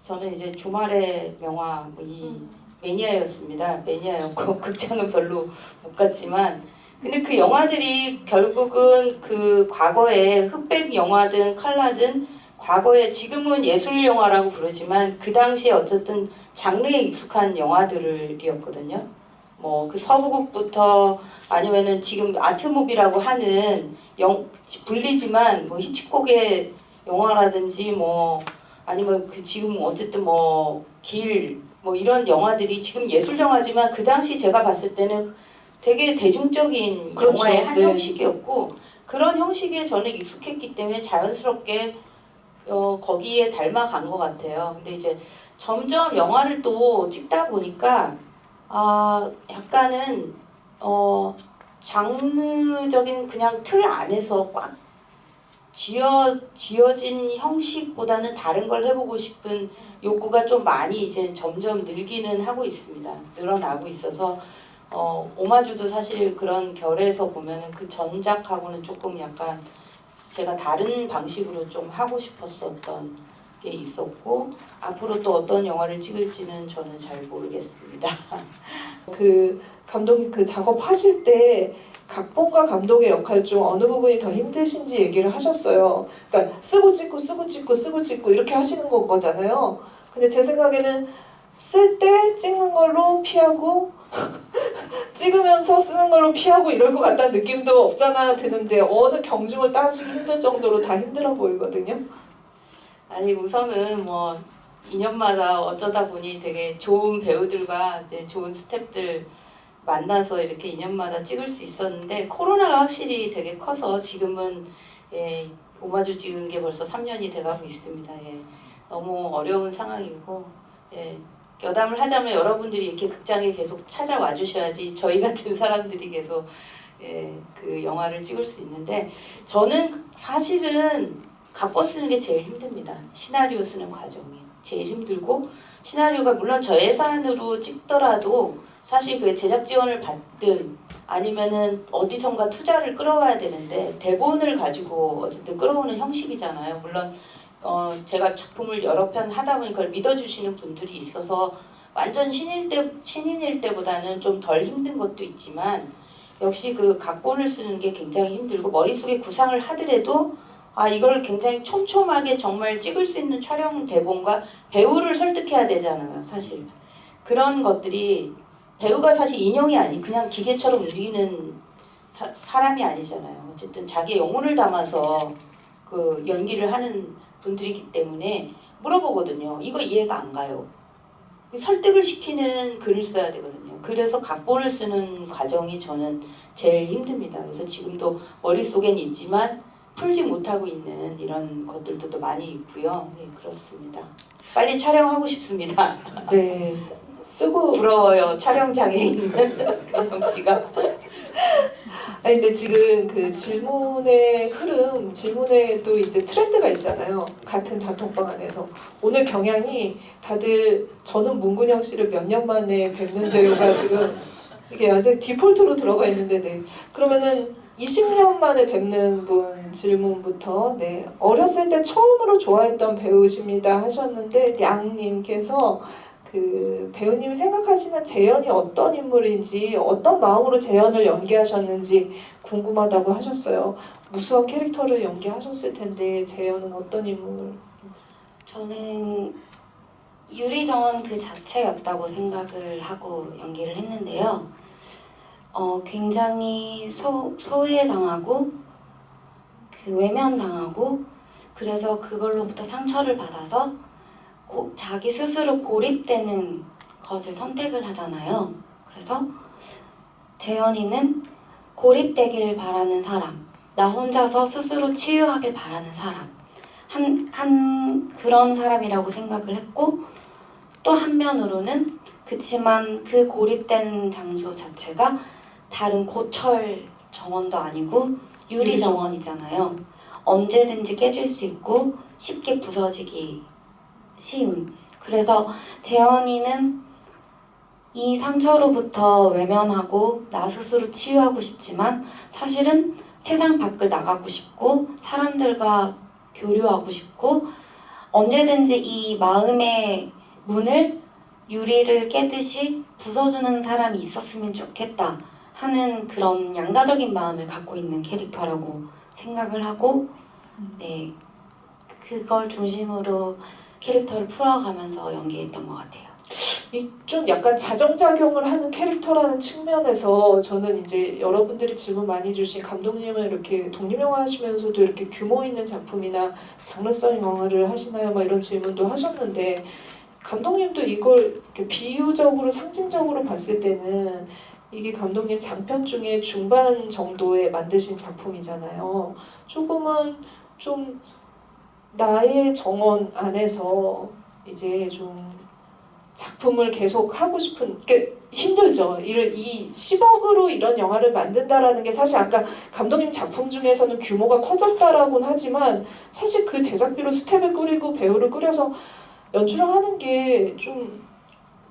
저는 이제 주말에 영화 이 매니아였습니다. 매니아였고 극장은 별로 못 갔지만 근데 그 영화들이 결국은 그 과거에 흑백 영화든 컬러든 과거에 지금은 예술 영화라고 부르지만 그 당시에 어쨌든 장르에 익숙한 영화들이었거든요. 뭐 그 서부극부터 아니면은 지금 아트무비라고 하는 불리지만 뭐 히치콕의 영화라든지 뭐 아니면 그 지금 어쨌든 뭐 길 뭐 이런 영화들이 지금 예술 영화지만 그 당시 제가 봤을 때는 되게 대중적인 그렇죠. 영화의 한 네. 형식이었고 그런 형식에 저는 익숙했기 때문에 자연스럽게 거기에 닮아간 것 같아요. 근데 이제 점점 영화를 또 찍다 보니까 약간은 장르적인 그냥 틀 안에서 꽉 지어진 형식보다는 다른 걸 해보고 싶은 욕구가 좀 많이 이제 점점 늘기는 하고 있습니다. 늘어나고 있어서 오마주도 사실 그런 결에서 보면은 그 전작하고는 조금 약간 제가 다른 방식으로 좀 하고 싶었었던 게 있었고 앞으로 또 어떤 영화를 찍을지는 저는 잘 모르겠습니다. 그 감독님 그 작업하실 때 각본과 감독의 역할 중 어느 부분이 더 힘드신지 얘기를 하셨어요. 그러니까 쓰고 찍고 쓰고 찍고 쓰고 찍고 이렇게 하시는 거잖아요. 근데 제 생각에는 쓸 때 찍는 걸로 피하고 찍으면서 쓰는 걸로 피하고 이럴 것 같다는 느낌도 없잖아 드는데 어느 경중을 따지기 힘들 정도로 다 힘들어 보이거든요. 아니 우선은 뭐 2년마다 어쩌다 보니 되게 좋은 배우들과 이제 좋은 스태프들 만나서 이렇게 2년마다 찍을 수 있었는데 코로나가 확실히 되게 커서 지금은 오마주 찍은 게 벌써 3년이 돼가고 있습니다. 너무 어려운 상황이고 여담을 하자면 여러분들이 이렇게 극장에 계속 찾아와 주셔야지 저희 같은 사람들이 계속 그 영화를 찍을 수 있는데 저는 사실은 각본 쓰는 게 제일 힘듭니다. 시나리오 쓰는 과정이 제일 힘들고 시나리오가 물론 저예산으로 찍더라도 사실 그 제작 지원을 받든 아니면은 어디선가 투자를 끌어와야 되는데 대본을 가지고 어쨌든 끌어오는 형식이잖아요. 물론 제가 작품을 여러 편 하다 보니까 그걸 믿어주시는 분들이 있어서 완전 신인일 때보다는 좀 덜 힘든 것도 있지만 역시 그 각본을 쓰는 게 굉장히 힘들고 머릿속에 구상을 하더라도 이걸 굉장히 촘촘하게 정말 찍을 수 있는 촬영 대본과 배우를 설득해야 되잖아요. 사실 그런 것들이 배우가 사실 인형이 아니 그냥 기계처럼 움직이는 사람이 아니잖아요. 어쨌든 자기의 영혼을 담아서 그 연기를 하는 분들이기 때문에 물어보거든요. 이거 이해가 안 가요. 설득을 시키는 글을 써야 되거든요. 그래서 각본을 쓰는 과정이 저는 제일 힘듭니다. 그래서 지금도 머릿속엔 있지만 풀지 못하고 있는 이런 것들도 또 많이 있고요. 네, 그렇습니다. 빨리 촬영하고 싶습니다. 네. 쓰고 부러워요. 촬영장에 있는 근영 씨가. 아니 근데 지금 그 질문의 흐름, 질문에도 이제 트렌드가 있잖아요. 같은 단톡방 안에서 오늘 경향이 다들 저는 문근영 씨를 몇 년 만에 뵙는데요가 지금 이게 완전 디폴트로 들어가 있는데 네. 그러면은 20년 만에 뵙는 분 질문부터 네 어렸을 때 처음으로 좋아했던 배우십니다 하셨는데 양님께서 그 배우님이 생각하시는 재현이 어떤 인물인지 어떤 마음으로 재현을 연기하셨는지 궁금하다고 하셨어요. 무수한 캐릭터를 연기하셨을 텐데 재현은 어떤 인물인지. 저는 유리정원 그 자체였다고 생각을 하고 연기를 했는데요. 굉장히 소외당하고 그 외면당하고 그래서 그걸로부터 상처를 받아서 자기 스스로 고립되는 것을 선택을 하잖아요. 그래서 재현이는 고립되길 바라는 사람, 나 혼자서 스스로 치유하길 바라는 사람, 한 그런 사람이라고 생각을 했고 또 한면으로는 그치만 그 고립된 장소 자체가 다른 고철 정원도 아니고 유리 정원이잖아요. 언제든지 깨질 수 있고 쉽게 부서지기 쉬운 그래서 재현이는 이 상처로부터 외면하고 나 스스로 치유하고 싶지만 사실은 세상 밖을 나가고 싶고 사람들과 교류하고 싶고 언제든지 이 마음의 문을 유리를 깨듯이 부숴주는 사람이 있었으면 좋겠다 하는 그런 양가적인 마음을 갖고 있는 캐릭터라고 생각을 하고 네 그걸 중심으로 캐릭터를 풀어가면서 연기했던 것 같아요. 이 좀 약간 자정작용을 하는 캐릭터라는 측면에서 저는 이제 여러분들이 질문 많이 주신 감독님은 이렇게 독립영화 하시면서도 이렇게 규모 있는 작품이나 장르성 영화를 하시나요? 막 이런 질문도 하셨는데 감독님도 이걸 이렇게 비유적으로 상징적으로 봤을 때는 이게 감독님 장편 중에 중반 정도에 만드신 작품이잖아요. 조금은 좀 나의 정원 안에서 이제 좀 작품을 계속 하고 싶은 게 힘들죠. 이 10억으로 이런 영화를 만든다라는 게 사실 아까 감독님 작품 중에서는 규모가 커졌다라고는 하지만 사실 그 제작비로 스텝을 꾸리고 배우를 꾸려서 연출을 하는 게 좀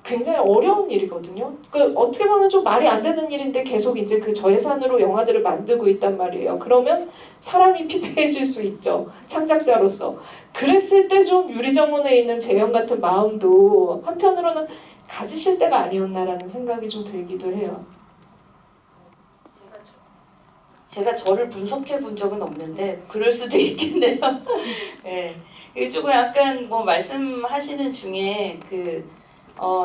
굉장히 어려운 일이거든요. 그 어떻게 보면 좀 말이 안 되는 일인데 계속 이제 그 저예산으로 영화들을 만들고 있단 말이에요. 그러면 사람이 피폐해질 수 있죠. 창작자로서. 그랬을 때 좀 유리정원에 있는 재현 같은 마음도 한편으로는 가지실 때가 아니었나라는 생각이 좀 들기도 해요. 제가 저를 분석해 본 적은 없는데 그럴 수도 있겠네요. 네. 이게 조금 약간 뭐 말씀하시는 중에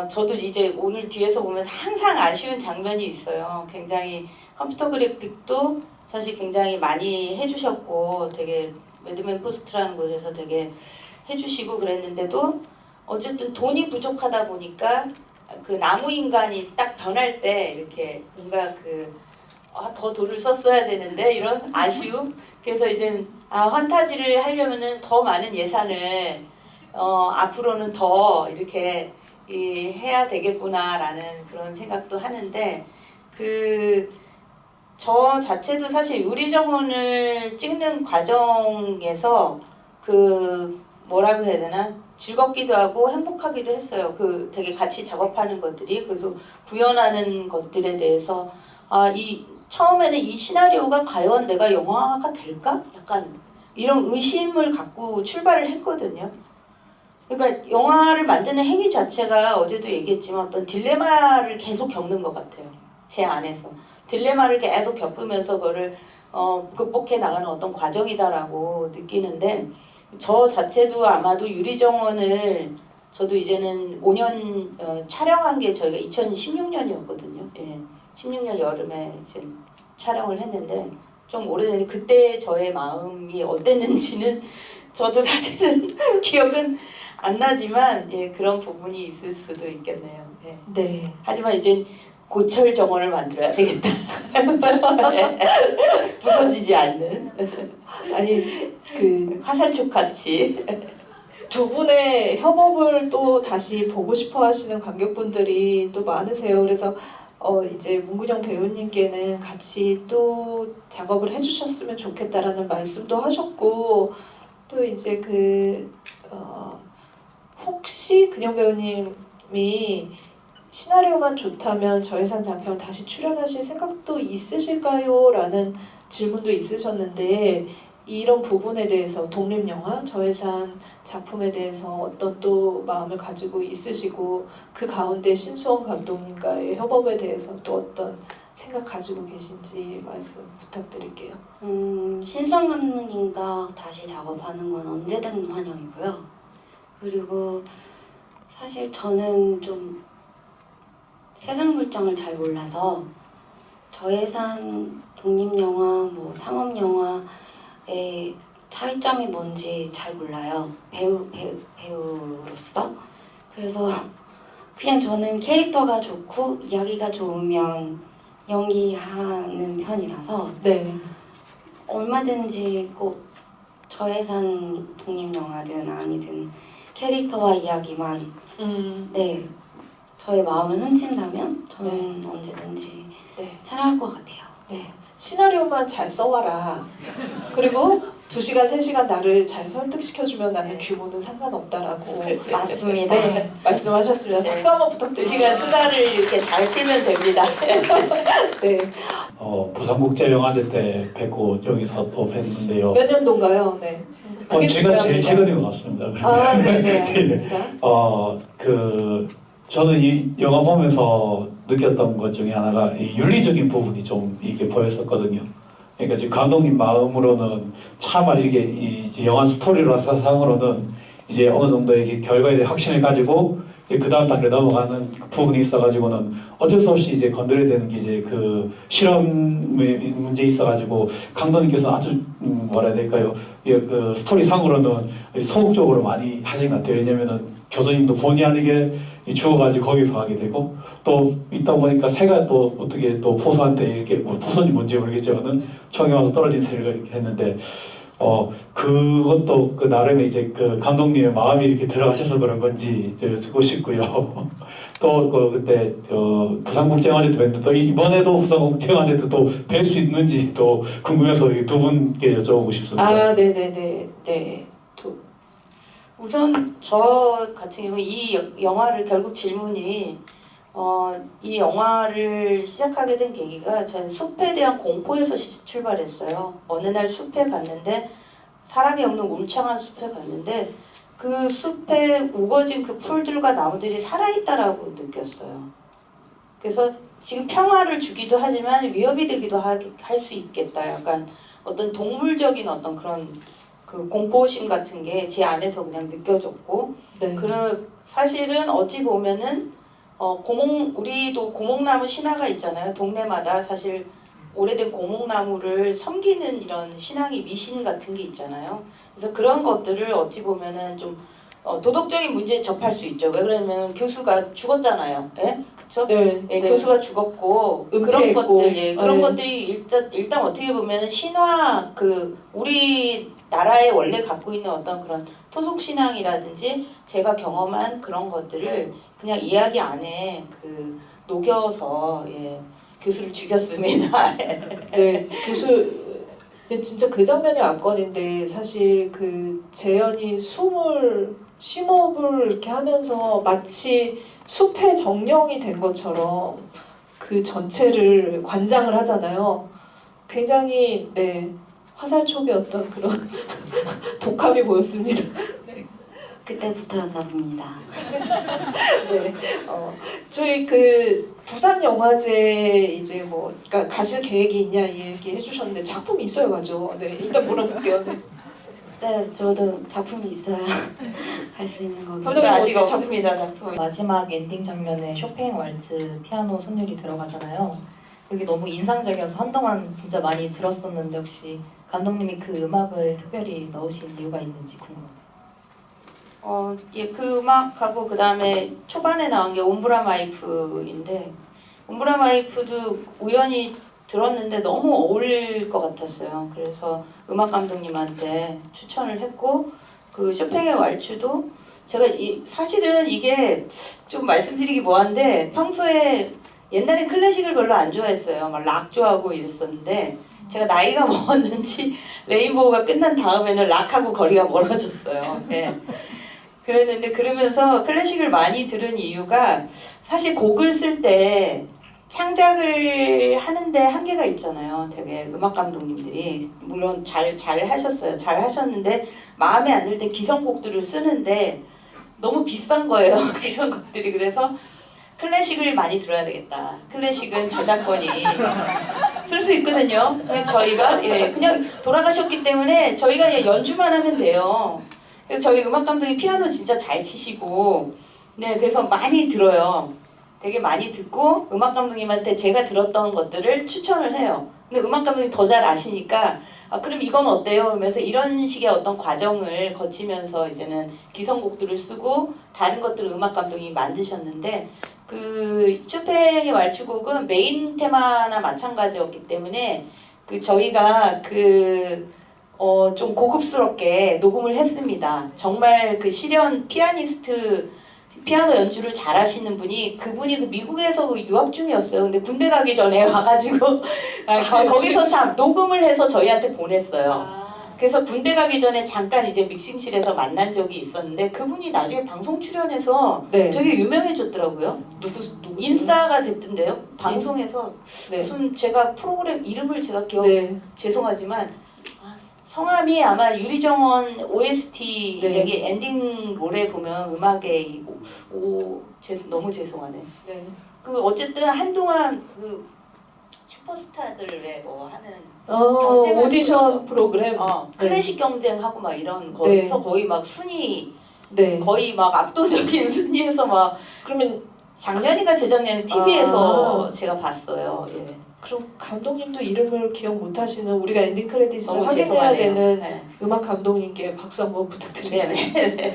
저도 이제 오늘 뒤에서 보면서 항상 아쉬운 장면이 있어요. 굉장히 컴퓨터 그래픽도 사실 굉장히 많이 해주셨고 되게 매드맨 포스트라는 곳에서 되게 해주시고 그랬는데도 어쨌든 돈이 부족하다 보니까 그 나무 인간이 딱 변할 때 이렇게 뭔가 더 돈을 썼어야 되는데 이런 아쉬움. 그래서 이제 환타지를 하려면은 더 많은 예산을 앞으로는 더 이렇게 해야 되겠구나라는 그런 생각도 하는데 저 자체도 사실 유리정원을 찍는 과정에서 뭐라고 해야 되나 즐겁기도 하고 행복하기도 했어요. 되게 같이 작업하는 것들이 그래서 구현하는 것들에 대해서 처음에는 이 시나리오가 과연 내가 영화가 될까? 약간 이런 의심을 갖고 출발을 했거든요. 그러니까 영화를 만드는 행위 자체가 어제도 얘기했지만 어떤 딜레마를 계속 겪는 것 같아요. 제 안에서. 딜레마를 계속 겪으면서 그거를 극복해 나가는 어떤 과정이다라고 느끼는데 저 자체도 아마도 유리정원을 저도 이제는 5년 촬영한 게 저희가 2016년이었거든요. 예. 16년 여름에 이제 촬영을 했는데 좀 오래되니 그때 저의 마음이 어땠는지는 저도 사실은 기억은 안 나지만 예, 그런 부분이 있을 수도 있겠네요. 예. 네. 하지만 이제 고철 정원을 만들어야 되겠다. 부서지지 않는 아니 화살촉 같이. 두 분의 협업을 또 다시 보고 싶어 하시는 관객분들이 또 많으세요. 그래서 이제 문근영 배우님께는 같이 또 작업을 해주셨으면 좋겠다라는 말씀도 하셨고 또 이제 혹시 근영 배우님이 시나리오만 좋다면 저예산 장편 다시 출연하실 생각도 있으실까요? 라는 질문도 있으셨는데 이런 부분에 대해서 독립영화, 저예산 작품에 대해서 어떤 또 마음을 가지고 있으시고 그 가운데 신수원 감독님과의 협업에 대해서 또 어떤 생각 가지고 계신지 말씀 부탁드릴게요. 신수원 감독님과 다시 작업하는 건 언제든 환영이고요. 그리고 사실 저는 좀 세상 물정을 잘 몰라서 저예산 독립영화, 뭐 상업영화의 차이점이 뭔지 잘 몰라요. 배우로서. 그래서 그냥 저는 캐릭터가 좋고 이야기가 좋으면 연기하는 편이라서 네. 얼마든지 꼭 저예산 독립영화든 아니든 캐릭터와 이야기만 네 저의 마음을 훔친다면 저는 언제든지 네. 촬영할 것 같아요. 네. 시나리오만 잘 써와라. 그리고 2시간, 3시간 나를 잘 설득시켜주면 나는 규모는 상관없다라고 맞습니다. 네, 말씀하셨습니다. 네. 박수 한번 2시간 부탁드립니다. 수다를 이렇게 잘 풀면 됩니다. 네. 부산국제영화제 때 뵙고 여기서 또 뵀는데요. 몇 년도인가요? 네. 그게 제가 제일 중요합니다. 최근인 것 같습니다. 아, 네네, 알겠습니다. 저는 이 영화 보면서 느꼈던 것 중에 하나가 이 윤리적인 부분이 좀 이게 보였었거든요. 그러니까 지금 감독님 마음으로는 차마 이게 이제 영화 스토리로상으로는 이제 어느 정도 이게 결과에 대해 확신을 가지고 그 다음 단계로 넘어가는 부분이 있어가지고는 어쩔 수 없이 이제 건드려야 되는 게 이제 그 실험의 문제 있어가지고 감독님께서 아주 뭐라 해야 될까요? 그 스토리상으로는 소극적으로 많이 하신 것 같아요. 왜냐면은 교수님도 본의 아니게 주어가지고 거기서 하게 되고 또 있다 보니까 새가 또 어떻게 또 포수한테 이렇게 뭐 포수는 뭔지 모르겠지만은 총에 와서 떨어진 새를 이렇게 했는데 그것도 그 나름의 이제 그 감독님의 마음이 이렇게 들어가셔서 그런 건지 여쭙고 싶고요. 또 그때 부산국제영화제 도 했는데 또 이번에도 부산국제영화제도 또 뵐 수 있는지 또 궁금해서 이 두 분께 여쭤보고 싶습니다. 아, 네네네. 네. 우선 저 같은 경우 이 영화를 결국 질문이 이 영화를 시작하게 된 계기가 전 숲에 대한 공포에서 출발했어요. 어느 날 숲에 갔는데 사람이 없는 울창한 숲에 갔는데 그 숲에 우거진 그 풀들과 나무들이 살아있다라고 느꼈어요. 그래서 지금 평화를 주기도 하지만 위협이 되기도 할 수 있겠다. 약간 어떤 동물적인 어떤 그런 그 공포심 같은 게 제 안에서 그냥 느껴졌고 네. 사실은 어찌 보면은 우리도 고목나무 신화가 있잖아요. 동네마다 사실 오래된 고목나무를 섬기는 이런 신앙이 미신 같은 게 있잖아요. 그래서 그런 것들을 어찌 보면은 좀 도덕적인 문제에 접할 수 있죠. 왜 그러냐면 교수가 죽었잖아요. 예? 그쵸? 네. 예, 네. 교수가 죽었고 그런 은폐했고. 것들, 예, 그런 네. 것들이 일단 어떻게 보면 신화 우리 나라에 원래 갖고 있는 어떤 그런 토속 신앙이라든지 제가 경험한 그런 것들을 그냥 이야기 안에 녹여서 교수를 죽였습니다. 네, 근데 진짜 그 장면이 압권인데 사실 그 재현이 심호흡을 이렇게 하면서 마치 숲의 정령이 된 것처럼 그 전체를 관장을 하잖아요. 굉장히 화살촉의 어떤 그런 독함이 보였습니다. 그때부터였나 봅니다. 네, 저희 그 부산 영화제 이제 뭐 그러니까 가실 계획이 있냐 얘기해 주셨는데 작품이 있어요, 가죠? 네, 일단 물어볼게요. 네. 네, 저도 작품이 있어야 할 수 있는 거기 근데 감독님 아직 어떻게 없습니다, 작품. 마지막 엔딩 장면에 쇼팽 왈츠 피아노 선율이 들어가잖아요. 그게 너무 인상적이어서 한동안 진짜 많이 들었었는데 혹시 감독님이 그 음악을 특별히 넣으신 이유가 있는지 궁금합니다. 그 음악하고 그 다음에 초반에 나온 게 옴브라 마이프인데 옴브라 마이프도 우연히 들었는데 너무 어울릴 것 같았어요. 그래서 음악 감독님한테 추천을 했고 그 쇼팽의 왈츠도 제가 사실은 이게 좀 말씀드리기 뭐한데 평소에 옛날에 클래식을 별로 안 좋아했어요. 막 락 좋아하고 이랬었는데 제가 나이가 먹었는지 레인보우가 끝난 다음에는 락하고 거리가 멀어졌어요. 네. 그랬는데 그러면서 클래식을 많이 들은 이유가 사실 곡을 쓸 때 창작을 하는데 한계가 있잖아요. 되게 음악 감독님들이 물론 잘 하셨어요. 잘 하셨는데 마음에 안 들 때 기성곡들을 쓰는데 너무 비싼 거예요. 기성곡들이. 그래서 클래식을 많이 들어야 되겠다. 클래식은 저작권이 쓸 수 있거든요. 그냥 저희가 그냥 돌아가셨기 때문에 저희가 그냥 연주만 하면 돼요. 그래서 저희 음악 감독이 피아노 진짜 잘 치시고 그래서 많이 들어요. 되게 많이 듣고 음악 감독님한테 제가 들었던 것들을 추천을 해요. 근데 음악 감독님이 더 잘 아시니까 그럼 이건 어때요? 그러면서 이런 식의 어떤 과정을 거치면서 이제는 기성곡들을 쓰고 다른 것들을 음악 감독님이 만드셨는데 그 쇼팽의 왈츠곡은 메인 테마나 마찬가지였기 때문에 저희가 좀 고급스럽게 녹음을 했습니다. 정말 그 실현 피아노 연주를 잘하시는 분이 그분이 미국에서 유학 중이었어요. 근데 군대 가기 전에 와가지고 거기서 참 녹음을 해서 저희한테 보냈어요. 그래서 군대 가기 전에 잠깐 이제 믹싱실에서 만난 적이 있었는데 그분이 나중에 방송 출연해서 네. 되게 유명해졌더라고요. 누구 인싸가 됐던데요. 방송에서 네. 무슨 제가 프로그램 이름을 제가 네. 죄송하지만 성함이 아마 유리정원 OST 네. 여기 엔딩 롤에 보면 음악에 너무 죄송하네. 네. 그 어쨌든 한동안 그 슈퍼스타들 왜뭐 하는 경쟁하는 오디션 거죠. 프로그램. 클래식 경쟁하고 막 이런 거기서 네. 거의 막 순위 네. 거의 막 압도적인 순위에서 막 그러면 작년인가 재작년에 TV에서 제가 봤어요. 예. 그럼 감독님도 이름을 기억 못하시는 우리가 엔딩 크레딧을 너무 확인해야 죄송하네요. 되는 네. 음악 감독님께 박수 한번 부탁드리겠습니다. 네네.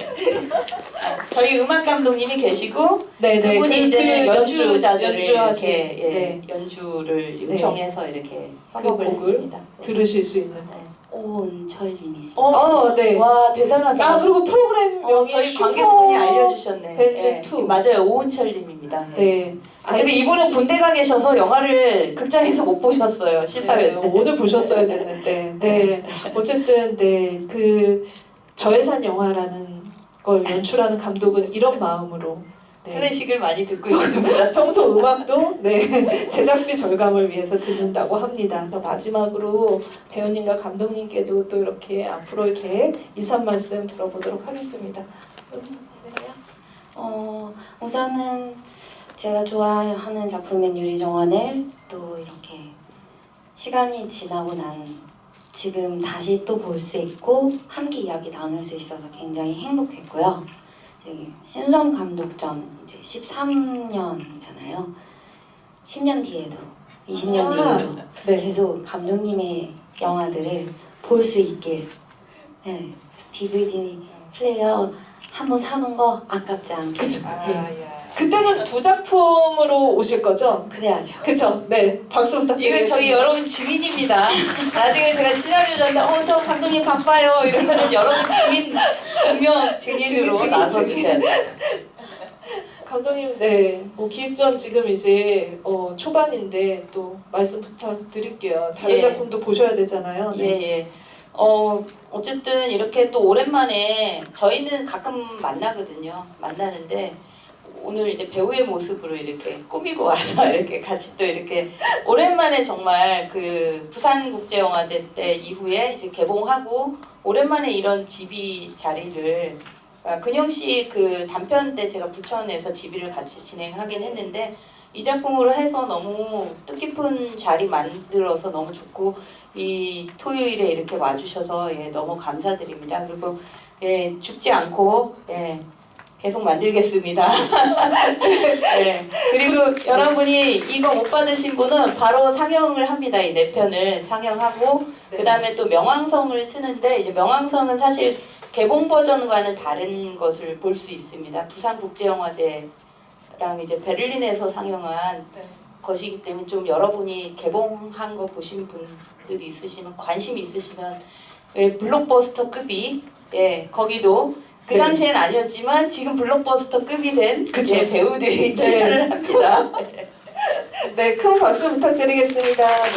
저희 음악 감독님이 계시고 네, 네. 그분이 이제 연주자들을 연주하신 이렇게 예, 네. 연주를 요청해서 이렇게 그 협업을 곡을 했습니다. 네. 들으실 수 있는. 오은철님이세요. 네. 와 대단하다. 아 그리고 프로그램 명이 저희 슈퍼 관객분이 알려주셨네. 밴드 예, 2. 맞아요, 오은철님입니다. 예. 네. 근데 이분은 군대 가 계셔서 영화를 극장에서 못 보셨어요 시사회 네, 때. 오늘 보셨어야 됐는데. 네. 어쨌든 네. 그 저예산 영화라는 걸 연출하는 감독은 이런 마음으로 네. 클래식을 많이 듣고 있습니다. 평소 음악도 네, 제작비 절감을 위해서 듣는다고 합니다. 마지막으로 배우님과 감독님께도 또 이렇게 앞으로의 계획 인사 말씀 들어보도록 하겠습니다. 우선은 제가 좋아하는 작품인 유리정원을 또 이렇게 시간이 지나고 난 지금 다시 또 볼 수 있고 함께 이야기 나눌 수 있어서 굉장히 행복했고요. 신성 감독전 이제 13년이잖아요. 10년 뒤에도 20년 뒤에도 네. 계속 감독님의 영화들을 볼 수 있길. 네. DVD 플레이어 한번 사놓은 거 아깝지 않게. 그쵸. 야. 그때는 두 작품으로 오실 거죠? 그래야죠. 그쵸? 네. 박수 이거 부탁드리겠습니다. 저희 여러분 증인입니다. 나중에 제가 시나리오 전에 저 감독님 바빠요 이러면은 여러분 증인으로 증인. 나서 주셔야 돼요. 감독님, 네, 뭐 기획전 지금 이제 초반인데 또 말씀 부탁드릴게요. 다른 예. 작품도 보셔야 되잖아요. 네. 예. 어쨌든 이렇게 또 오랜만에 저희는 가끔 만나는데 오늘 이제 배우의 모습으로 이렇게 꾸미고 와서 이렇게 같이 또 이렇게 오랜만에 정말 그 부산국제영화제 때 이후에 이제 개봉하고 오랜만에 이런 지비 자리를 근영 씨 그 단편 때 제가 부천에서 지비를 같이 진행하긴 했는데 이 작품으로 해서 너무 뜻깊은 자리 만들어서 너무 좋고 이 토요일에 이렇게 와주셔서 예, 너무 감사드립니다. 그리고 예, 죽지 않고 예, 계속 만들겠습니다. 네. 그리고 여러분이 이거 못 받으신 분은 바로 상영을 합니다. 이 4편을 상영하고 네. 그 다음에 또 명왕성을 트는데 이제 명왕성은 사실 개봉 버전과는 다른 것을 볼 수 있습니다. 부산국제영화제랑 이제 베를린에서 상영한 네. 것이기 때문에 좀 여러분이 개봉한 거 보신 분들이 있으시면 관심 있으시면 예, 블록버스터급이 예, 거기도 그 네. 당시엔 아니었지만 지금 블록버스터급이 된 그쵸. 예, 배우들이 네. 출연을 합니다. 네, 큰 박수 부탁드리겠습니다. 네.